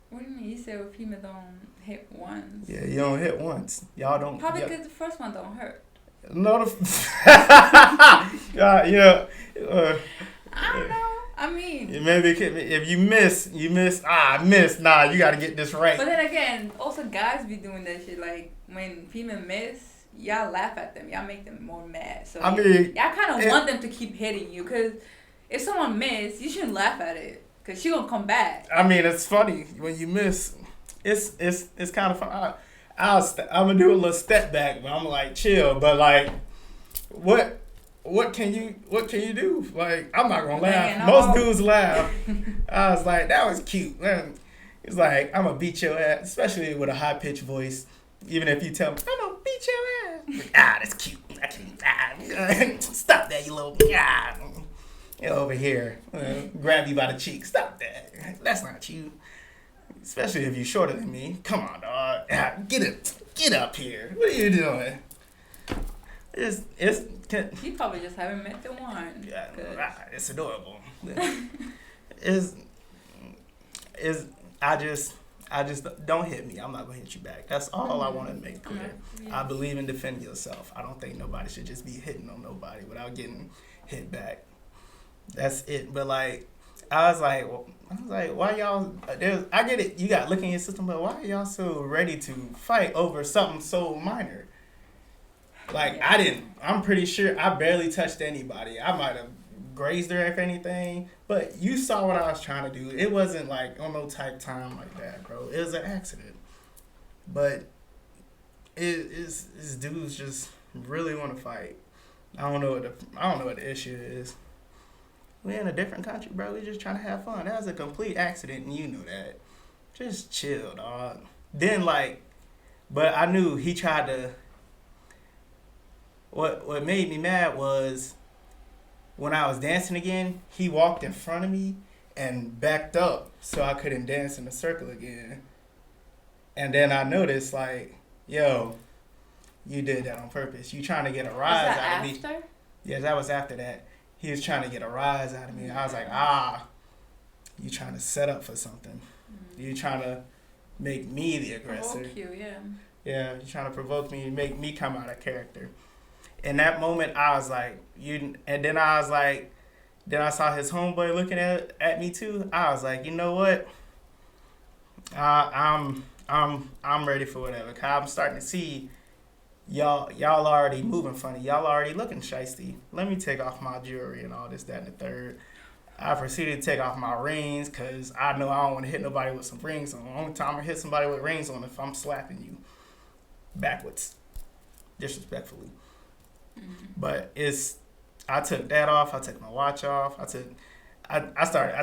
What do you mean? You said a female don't hit once.
Yeah, you don't hit once. Y'all don't.
Probably because the first one don't hurt.
No,
I don't know. I mean,
maybe if you miss. I missed. Nah, you got to get this right.
But then again, also guys be doing that shit. Like when female miss, y'all laugh at them. Y'all make them more mad. So y'all kind of want them to keep hitting you, because if someone miss, you shouldn't laugh at it, because she gonna come back.
I mean, it's funny when you miss. It's kind of fun. I'm gonna do a little step back, but I'm like chill. But like, what can you do? Like, I'm not gonna laugh. Most dudes laugh. I was like, that was cute. Man. It's like, I'm gonna beat your ass, especially with a high pitched voice. Even if you tell me, I'm gonna beat your ass. Like, that's cute. I can't. Stop that, you little. You're over here. Grab you by the cheek. Stop that. That's not you. Especially if you're shorter than me. Come on, dog. Get up here. What are you doing?
You probably just haven't met the one.
Yeah, it's adorable. I just don't hit me. I'm not gonna hit you back. That's all I want to make clear. Yeah. I believe in defending yourself. I don't think nobody should just be hitting on nobody without getting hit back. That's it. But like, I was like, why y'all? I get it. You got lick in your system, but why are y'all so ready to fight over something so minor? Like, I'm pretty sure I barely touched anybody. I might have grazed her, if anything. But you saw what I was trying to do. It wasn't like on no type time like that, bro. It was an accident. But it's dudes just really want to fight. I don't know what the issue is. We're in a different country, bro. We just trying to have fun. That was a complete accident, and you knew that. Just chill, dog. Then but I knew he tried to. What made me mad was when I was dancing again, he walked in front of me and backed up so I couldn't dance in the circle again. And then I noticed, like, yo, you did that on purpose. You trying to get a rise out of me. After? Yeah, that was after that. He was trying to get a rise out of me. I was like, you trying to set up for something. Mm-hmm. You trying to make me the aggressor.
Provoke you, yeah.
Yeah, you trying to provoke me and make me come out of character. in that moment, I was like, you. And then I was like, then I saw his homeboy looking at me too. I was like, you know what? I'm ready for whatever. Cause I'm starting to see y'all already moving funny. Y'all already looking shiesty. Let me take off my jewelry and all this, that, and the third. I proceeded to take off my rings because I know I don't want to hit nobody with some rings on. The only time I hit somebody with rings on if I'm slapping you backwards, disrespectfully. But I took that off. I took my watch off. I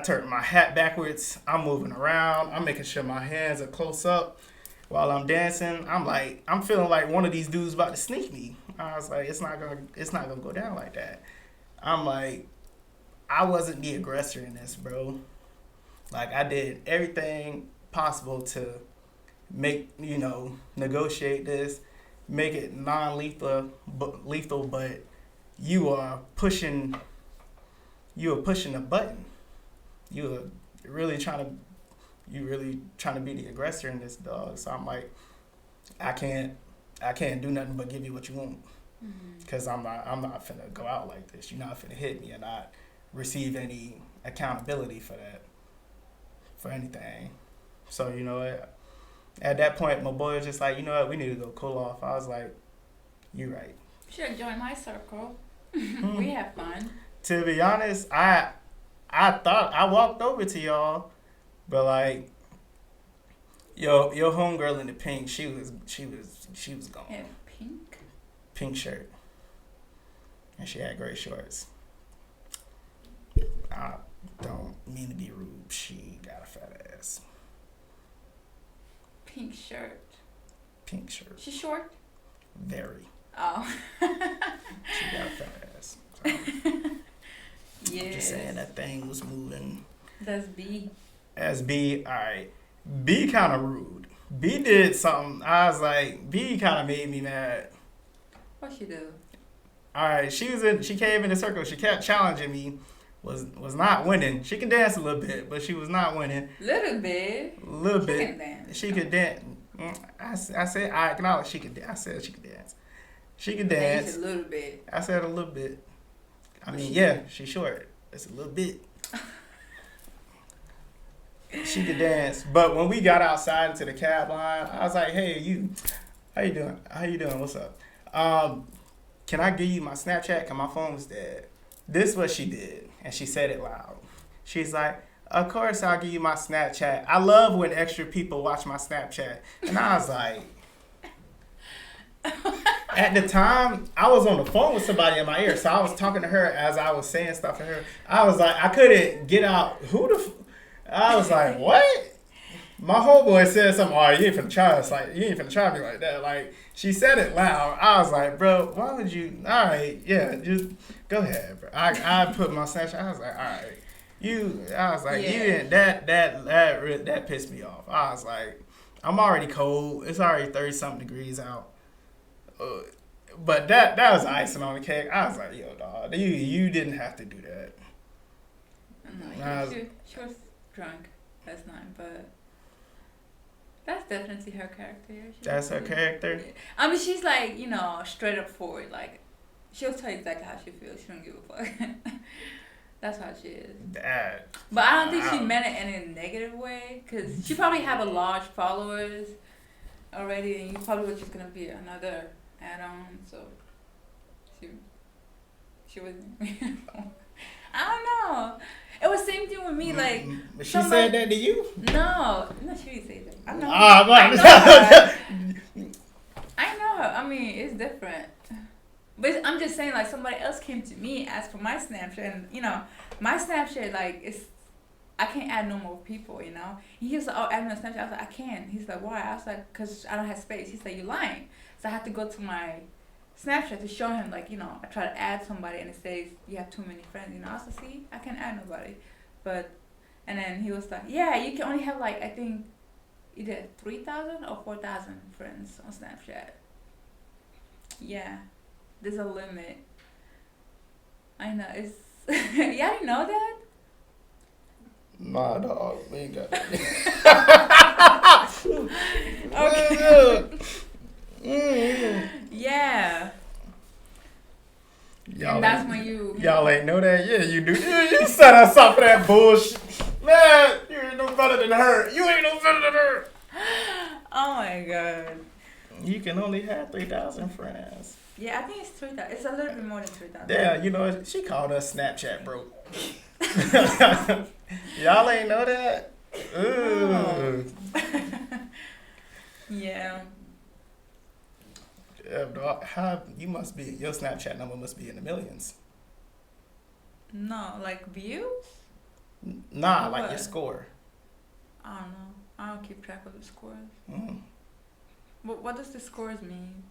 turned my hat backwards. I'm moving around. I'm making sure my hands are close up while I'm dancing. I'm feeling like one of these dudes about to sneak me. I was like, it's not gonna go down like that. I'm like, I wasn't the aggressor in this, bro. Like, I did everything possible to negotiate this, make it non-lethal, but you are pushing a button. You really trying to be the aggressor in this, dog. So I'm like, I can't do nothing but give you what you want, because I'm not finna go out like this. You're not finna hit me and not receive any accountability for that, for anything. So you know what? At that point, my boy was just like, you know what? We need to go cool off. I was like, you right.
Should have joined my circle. We have fun.
To be honest, I thought I walked over to y'all, but like, your homegirl in the pink, she was gone.
In pink.
Pink shirt, and she had gray shorts. I don't mean to be rude. She got a fat ass.
Pink shirt.
Pink shirt.
She's short?
Very.
Oh.
She got a fat ass. So,
yeah.
I'm just saying that thing was moving.
That's B.
As B, alright. B kind of rude. B did something. I was like, B kind of made me mad.
What she do?
Alright, she came in the circle. She kept challenging me. Was not winning. She can dance a little bit, but she was not winning.
Little bit.
Little bit.
She can dance.
She could dance. I said I acknowledge she could dance. I said she could dance. She could dance.
A little bit.
I said a little bit. I mean, yeah, she's short. It's a little bit. She could dance. But when we got outside into the cab line, I was like, hey, you, how you doing? How you doing? What's up? Can I give you my Snapchat? Because my phone was dead. This is what she did. And she said it loud. She's like, of course I'll give you my Snapchat. I love when extra people watch my Snapchat. And I was like, at the time, I was on the phone with somebody in my ear. So I was talking to her as I was saying stuff to her. I was like, I couldn't get out. I was like, what? My homeboy said something. Oh, you ain't finna try us. Like, you ain't finna try me like that. Like, she said it loud. I was like, bro, why would you? All right, yeah, just go ahead, bro. I put my Snapchat. I was like, all right, you. I was like,
yeah.
You didn't. That pissed me off. I was like, I'm already cold. It's already 30-something degrees out. But that was icing on the cake. I was like, yo, dog, you didn't have to do that.
No, she was drunk last night, but. That's definitely her character.
That's her character?
I mean, she's like, straight up forward. Like, she'll tell you exactly how she feels. She don't give a fuck. That's how she is. But I don't think she meant it in a negative way. Because she probably have a large followers already. And you probably was just going to be another add-on. So, she wasn't. I don't know. It was same thing with me, like.
She said that to you?
No, she didn't say that. I know. I know her. I mean, it's different. But I'm just saying, like, somebody else came to me, asked for my Snapchat, and, my Snapchat, like, I can't add no more people, He was like, oh, add me on Snapchat. I was like, I can't. He's like, why? I was like, because I don't have space. He's like, you're lying. So I had to go to my Snapchat to show him, like, I try to add somebody and it says you have too many friends, I was like, see, I can't add nobody. And then he was like, yeah, you can only have, like, I think either 3,000 or 4,000 friends on Snapchat. Yeah, there's a limit. I know, it's, y'all didn't know that?
Nah, dog, we ain't got that.
Okay. Yeah.
Y'all ain't know that? Yeah, you do. You set us up for that bullshit. Man, you ain't no better than her. You ain't no better than her.
Oh my god.
You can only have 3,000 friends.
Yeah, I think it's 3,000. It's a little bit more than 3,000.
Yeah, you know, she called us Snapchat broke. Y'all ain't know that? Ooh.
Yeah.
Yeah, dog, how you must be, your Snapchat number must be in the millions.
No, like views?
Nah, like
What?
your score.
I don't know. I don't keep track of the scores.
Mm.
What does the scores mean?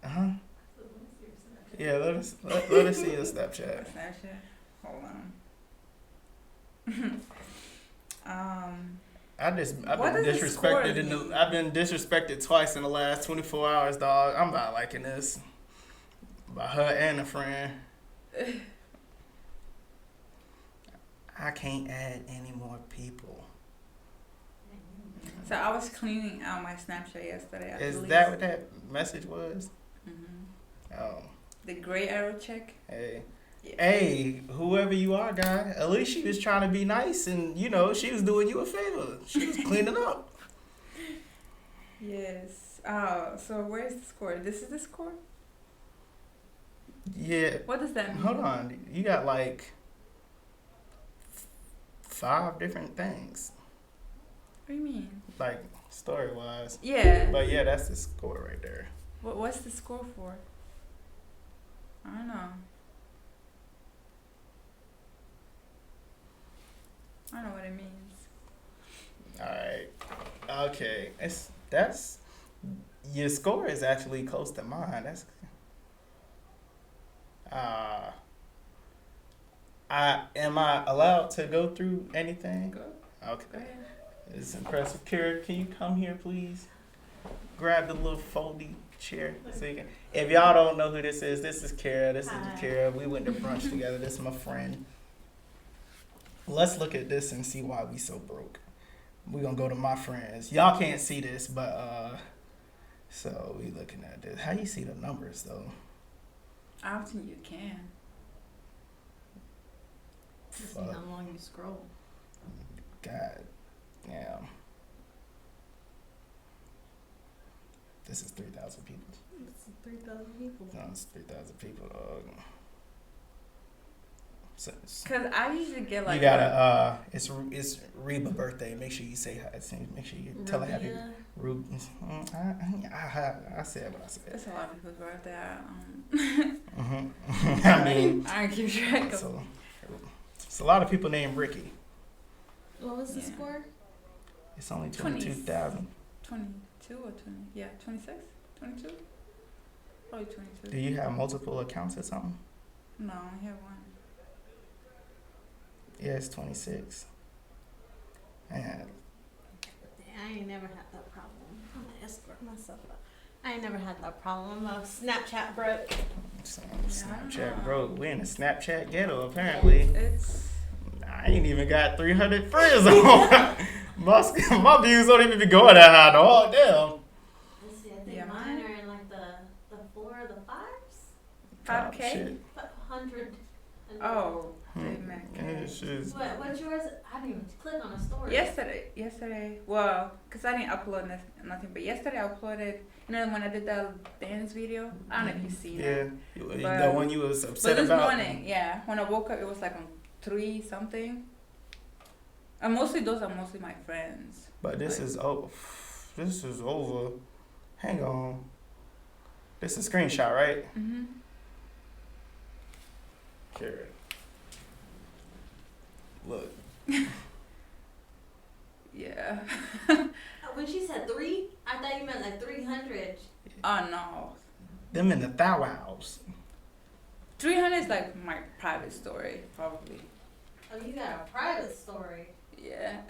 Uh-huh. Yeah, let us see your Snapchat.
Snapchat. Hold on.
I've
What
been
does the scores
disrespected I've been disrespected twice in the last 24 hours, dog. I'm not liking this. By her and a friend. I can't add any more people.
So I was cleaning out my Snapchat yesterday.
Is that what that message was?
Mm-hmm.
Oh.
The gray arrow check?
Hey.
Yeah.
Hey, whoever you are, guy, at least she was trying to be nice and, you know, she was doing you a favor. She was cleaning up.
Yes. Oh, so where's the score? This is the score?
Yeah.
What does that mean?
Hold on. You got like 5 different things.
What do you mean?
Like, story-wise.
Yeah.
But yeah, that's the score right there.
What's the score for? I don't know. I don't know what it means.
Alright. Okay. That's your score is actually close to mine. That's am I allowed to go through anything?
Go
Okay.
ahead.
It's impressive. Kara, can you come here, please? Grab the little foldy chair so you can. If y'all don't know who this is Kara. This is Kara. We went to brunch together. This is my friend. Let's look at this and see why we so broke. We're gonna go to my friends. Y'all can't see this, but so we looking at this. How you see the numbers though?
I don't think you can.
See how long you scroll.
God damn. This is 3,000 people.
It's 3,000 people.
No, it's 3,000 people, dog. So,
Cause I usually get like.
you gotta it's Reba's birthday. Make sure you say hi. Make sure you tell her happy Rub. I said what I said.
There's a lot of people's birthday.
I mean,
I don't keep track of.
so it's a lot of people named Ricky.
What was the
Yeah.
score?
It's only 22,000.
22 or 20? Yeah, 26? 22? Probably 22.
Do you have multiple accounts or something?
No, I only have one.
Yeah, it's 26. Man,
I ain't never had that problem. I'm gonna escort myself up. I ain't never had that problem. My Snapchat broke.
Snapchat, bro. We in the Snapchat ghetto apparently.
It's.
I ain't even got 300 friends on. my views don't even be going that high, dog. Damn.
Let's see, I think
Yeah,
mine are in like the 4 or the 5s.
5K?
Shit.
100.
Oh,
It's just,
What's yours? I didn't even click on a story.
Yesterday. Well, because I didn't upload nothing, but yesterday I uploaded, you know, when I did that dance video? I don't know if you've seen it.
yeah, the one you was upset
But this
about.
morning, yeah, when I woke up, it was like on 3 something. And those are mostly my friends.
But this is over. This is over. Hang on. This is a screenshot, right?
Mm-hmm.
Karen. Look.
Yeah.
When she said 3, I thought you meant like 300.
Oh, no.
Them in the thou wows.
300 is like my private story, probably.
Oh, you got a private story.
Yeah.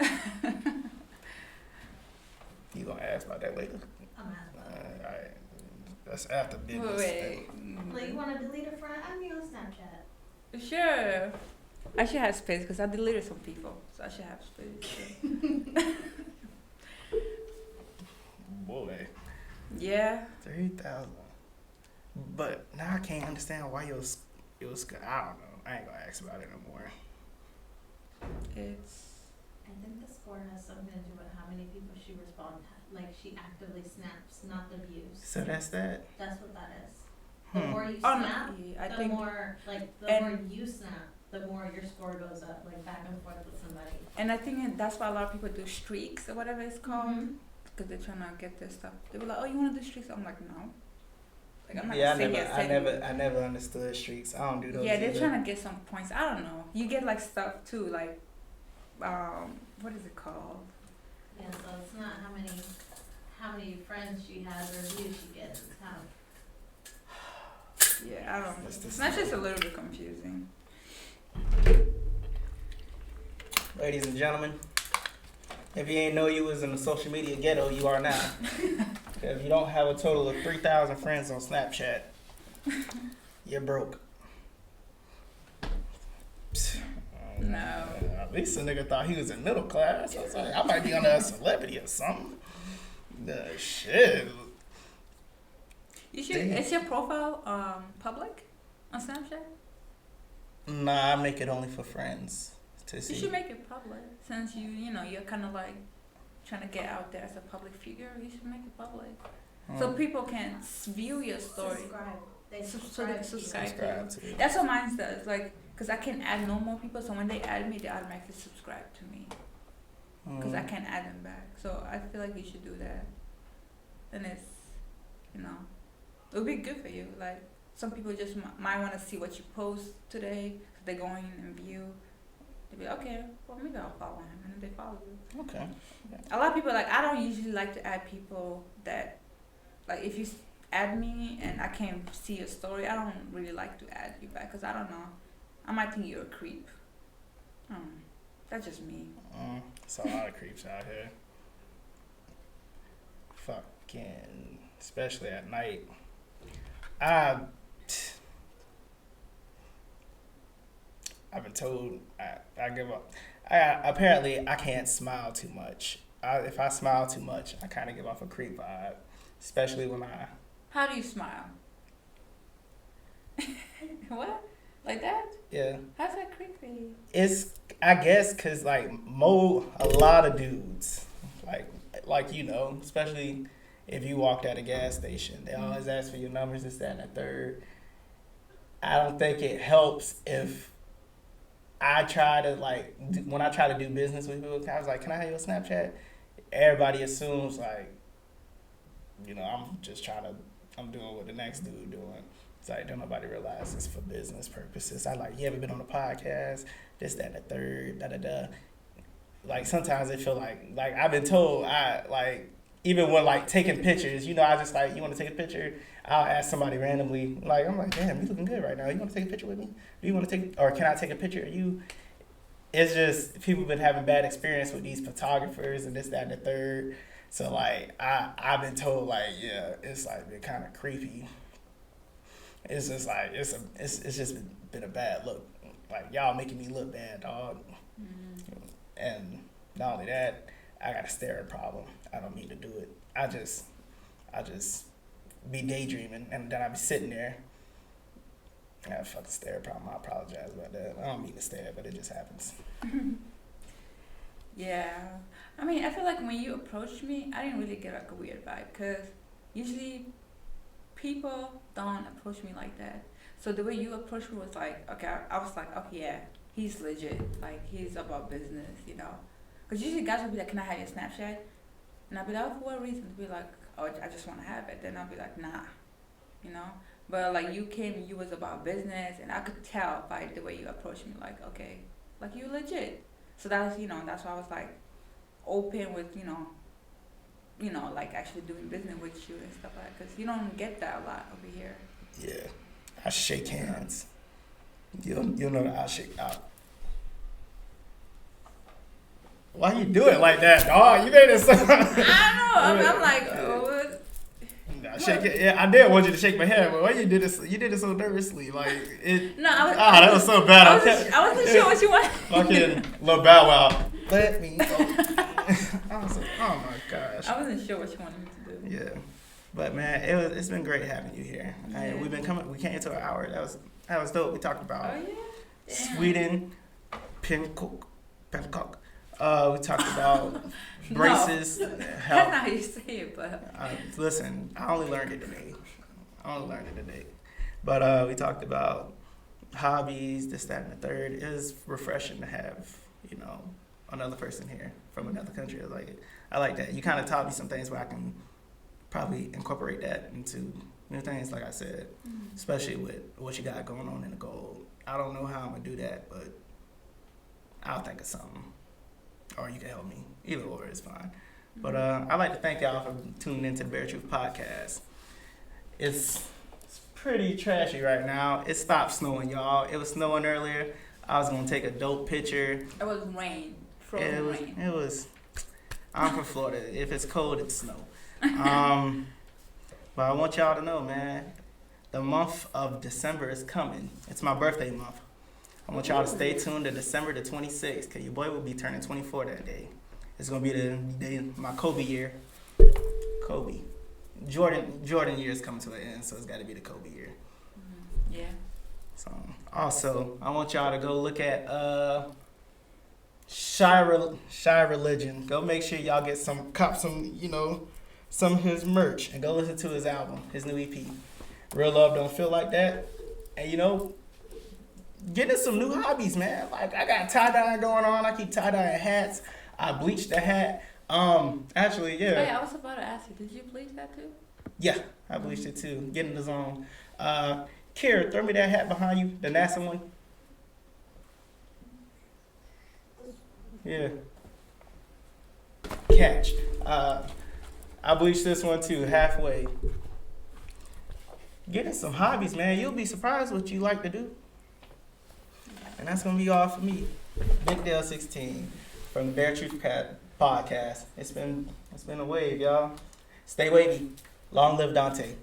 You gonna ask about that later?
I'm asking.
Alright. That's after business.
Wait.
Like, you want to delete a friend? I'm you on Snapchat.
Sure. I should have space because I deleted some people, so I should have space.
Boy.
Yeah.
3,000. But now I can't understand why it was good. I don't know. I ain't gonna ask about it no more.
I think the score has something to do with how many people she responds. Like she actively snaps, not the views.
So that's that.
That's what that is. The more you
Oh,
snap,
no, yeah, I
the
think,
more more you snap, the more your score goes up, like back and forth with somebody.
and I think that's why a lot of people do streaks or whatever it's called,
Mhm.
because they're trying to get their stuff. They were like, "Oh, you want to do streaks?" I'm like, "No." Like I'm not
Yeah,
gonna sit here sitting-
I never understood streaks. I don't do those.
Yeah, they're
either.
trying to get some points. I don't know. You get like stuff too, like, what is it called?
Yeah, so it's not how many friends she has or views she gets. It's how.
Yeah, I don't know.
It's the
That's just a little bit confusing.
Ladies and gentlemen, if you ain't know you was in the social media ghetto, you are now. If you don't have a total of 3,000 friends on Snapchat, you're broke.
No.
At least a nigga thought he was in middle class. I was like, I might be under a celebrity or something. The shit.
You should.
Damn.
Is your profile public on Snapchat?
Nah, I make it only for friends to see.
You should make it public since you're kind of like trying to get out there as a public figure. You should make it public so people can view your story.
Subscribe. They
So
subscribe.
they
to you.
subscribe.
to it.
That's what mine does. Like, cause I can add no more people, so when they add me, they automatically subscribe to me. Cause I can't add them back. So I feel like you should do that. And it's, it would be good for you. Like some people just might want to see what you post today. So they go in and view. They be like, okay, well maybe I'll follow him, and then they follow you.
Okay.
A lot of people I don't usually like to add people that, like if you add me and I can't see your story, I don't really like to add you back because I don't know. I might think you're a creep. That's just me.
It's a lot of creeps out here. Fucking, especially at night. I've been told I give up. Apparently, I can't smile too much. If I smile too much, I kind of give off a creep vibe, especially when I.
How do you smile? What? Like that?
Yeah.
How's that creepy?
It's, I guess, cause like a lot of dudes, like especially if you walked at a gas station, they always ask for your numbers, this, that, and the third. I don't think it helps if I try to when I try to do business with people, I was like, can I have your Snapchat? Everybody assumes I'm doing what the next dude doing. It's like, don't nobody realize it's for business purposes. You ever been on a podcast? This, that, and the third, da-da-da. Like, sometimes it feel like I've been told, even when, taking pictures, I just, you want to take a picture? I'll ask somebody randomly, I'm like, damn, you looking good right now. You want to take a picture with me? Do you want to or can I take a picture of you? It's just, people been having bad experience with these photographers and this, that, and the third. So, I've been told, yeah, it's, been kind of creepy. It's just it's just been a bad look. Y'all making me look bad, dog. Mm-hmm. And not only that, I got a staring problem. I don't mean to do it. I just be daydreaming, and then I be sitting there. I got a fucking stare problem. I apologize about that. I don't mean to stare, but it just happens.
Yeah. I mean, I feel like when you approached me, I didn't really get a weird vibe because usually people don't approach me like that. So the way you approached me was okay, I was like, okay, yeah, he's legit. He's about business, Because usually guys will be like, can I have your Snapchat? And I'll be like, oh, for what reason? They'll be like, oh, I just want to have it. Then I'll be like, nah, But you came and you was about business, and I could tell by the way you approached me, okay, you legit. So that's why I was open with, actually doing business with you and stuff because you don't get that a lot over here.
Yeah, I shake hands. You'll know that I shake out. Why you do it like that, dog? You made it so.
I don't know. I'm like, oh.
Nah, shake it. Yeah, I did want you to shake my hand, but why you did this? You did it so nervously, it.
No, I was.
That was so bad.
I wasn't sure what you wanted.
Fucking little Bow Wow. Let me go. I was like, oh my gosh.
I wasn't sure what you wanted me to do.
Yeah, but man, it's been great having you here.
Yeah.
We came into an hour. That was dope. We talked
Oh
about
yeah. Damn.
Sweden, Pincock. We talked about braces,
That's
health.
not how you say it, but
Listen, I only learned it today. But we talked about hobbies, this, that, and the third. It is refreshing to have, another person here from another country. I like that. You kind of taught me some things where I can probably incorporate that into new things, like I said, especially with what you got going on in the gold. I don't know how I'm going to do that, but I'll think of something. Or you can help me. Either or is fine. But I'd like to thank y'all for tuning into the Thebeartruth podcast. It's pretty trashy right now. It stopped snowing, y'all. It was snowing earlier. I was going to take a dope picture.
it was rain. Frozen rain.
It was. I'm from Florida. If it's cold, it's snow. But I want y'all to know, man, the month of December is coming. It's my birthday month. I want y'all to stay tuned to December the 26th, because your boy will be turning 24 that day. It's going to be the day, my Kobe year. Kobe. Jordan year is coming to an end, so it's got to be the Kobe year.
Yeah.
So, also, I want y'all to go look at Shy Religion. Go make sure y'all get cop some of his merch, and go listen to his album, his new EP. Real Love Don't Feel Like That. And getting some new hobbies, man. Like, I got tie-dye going on. I keep tie-dyeing hats. I bleached the hat. Actually, yeah.
Hey, I was about to ask you, did you bleach that too?
Yeah, I bleached it too. Get in the zone. Kira, throw me that hat behind you, the NASA one. Yeah. Catch. I bleached this one too, halfway. Getting some hobbies, man. You'll be surprised what you like to do. And that's gonna be all for me. Big Dale 16 from the Thebeartruth podcast. It's been a wave, y'all. Stay wavy. Long live Dante.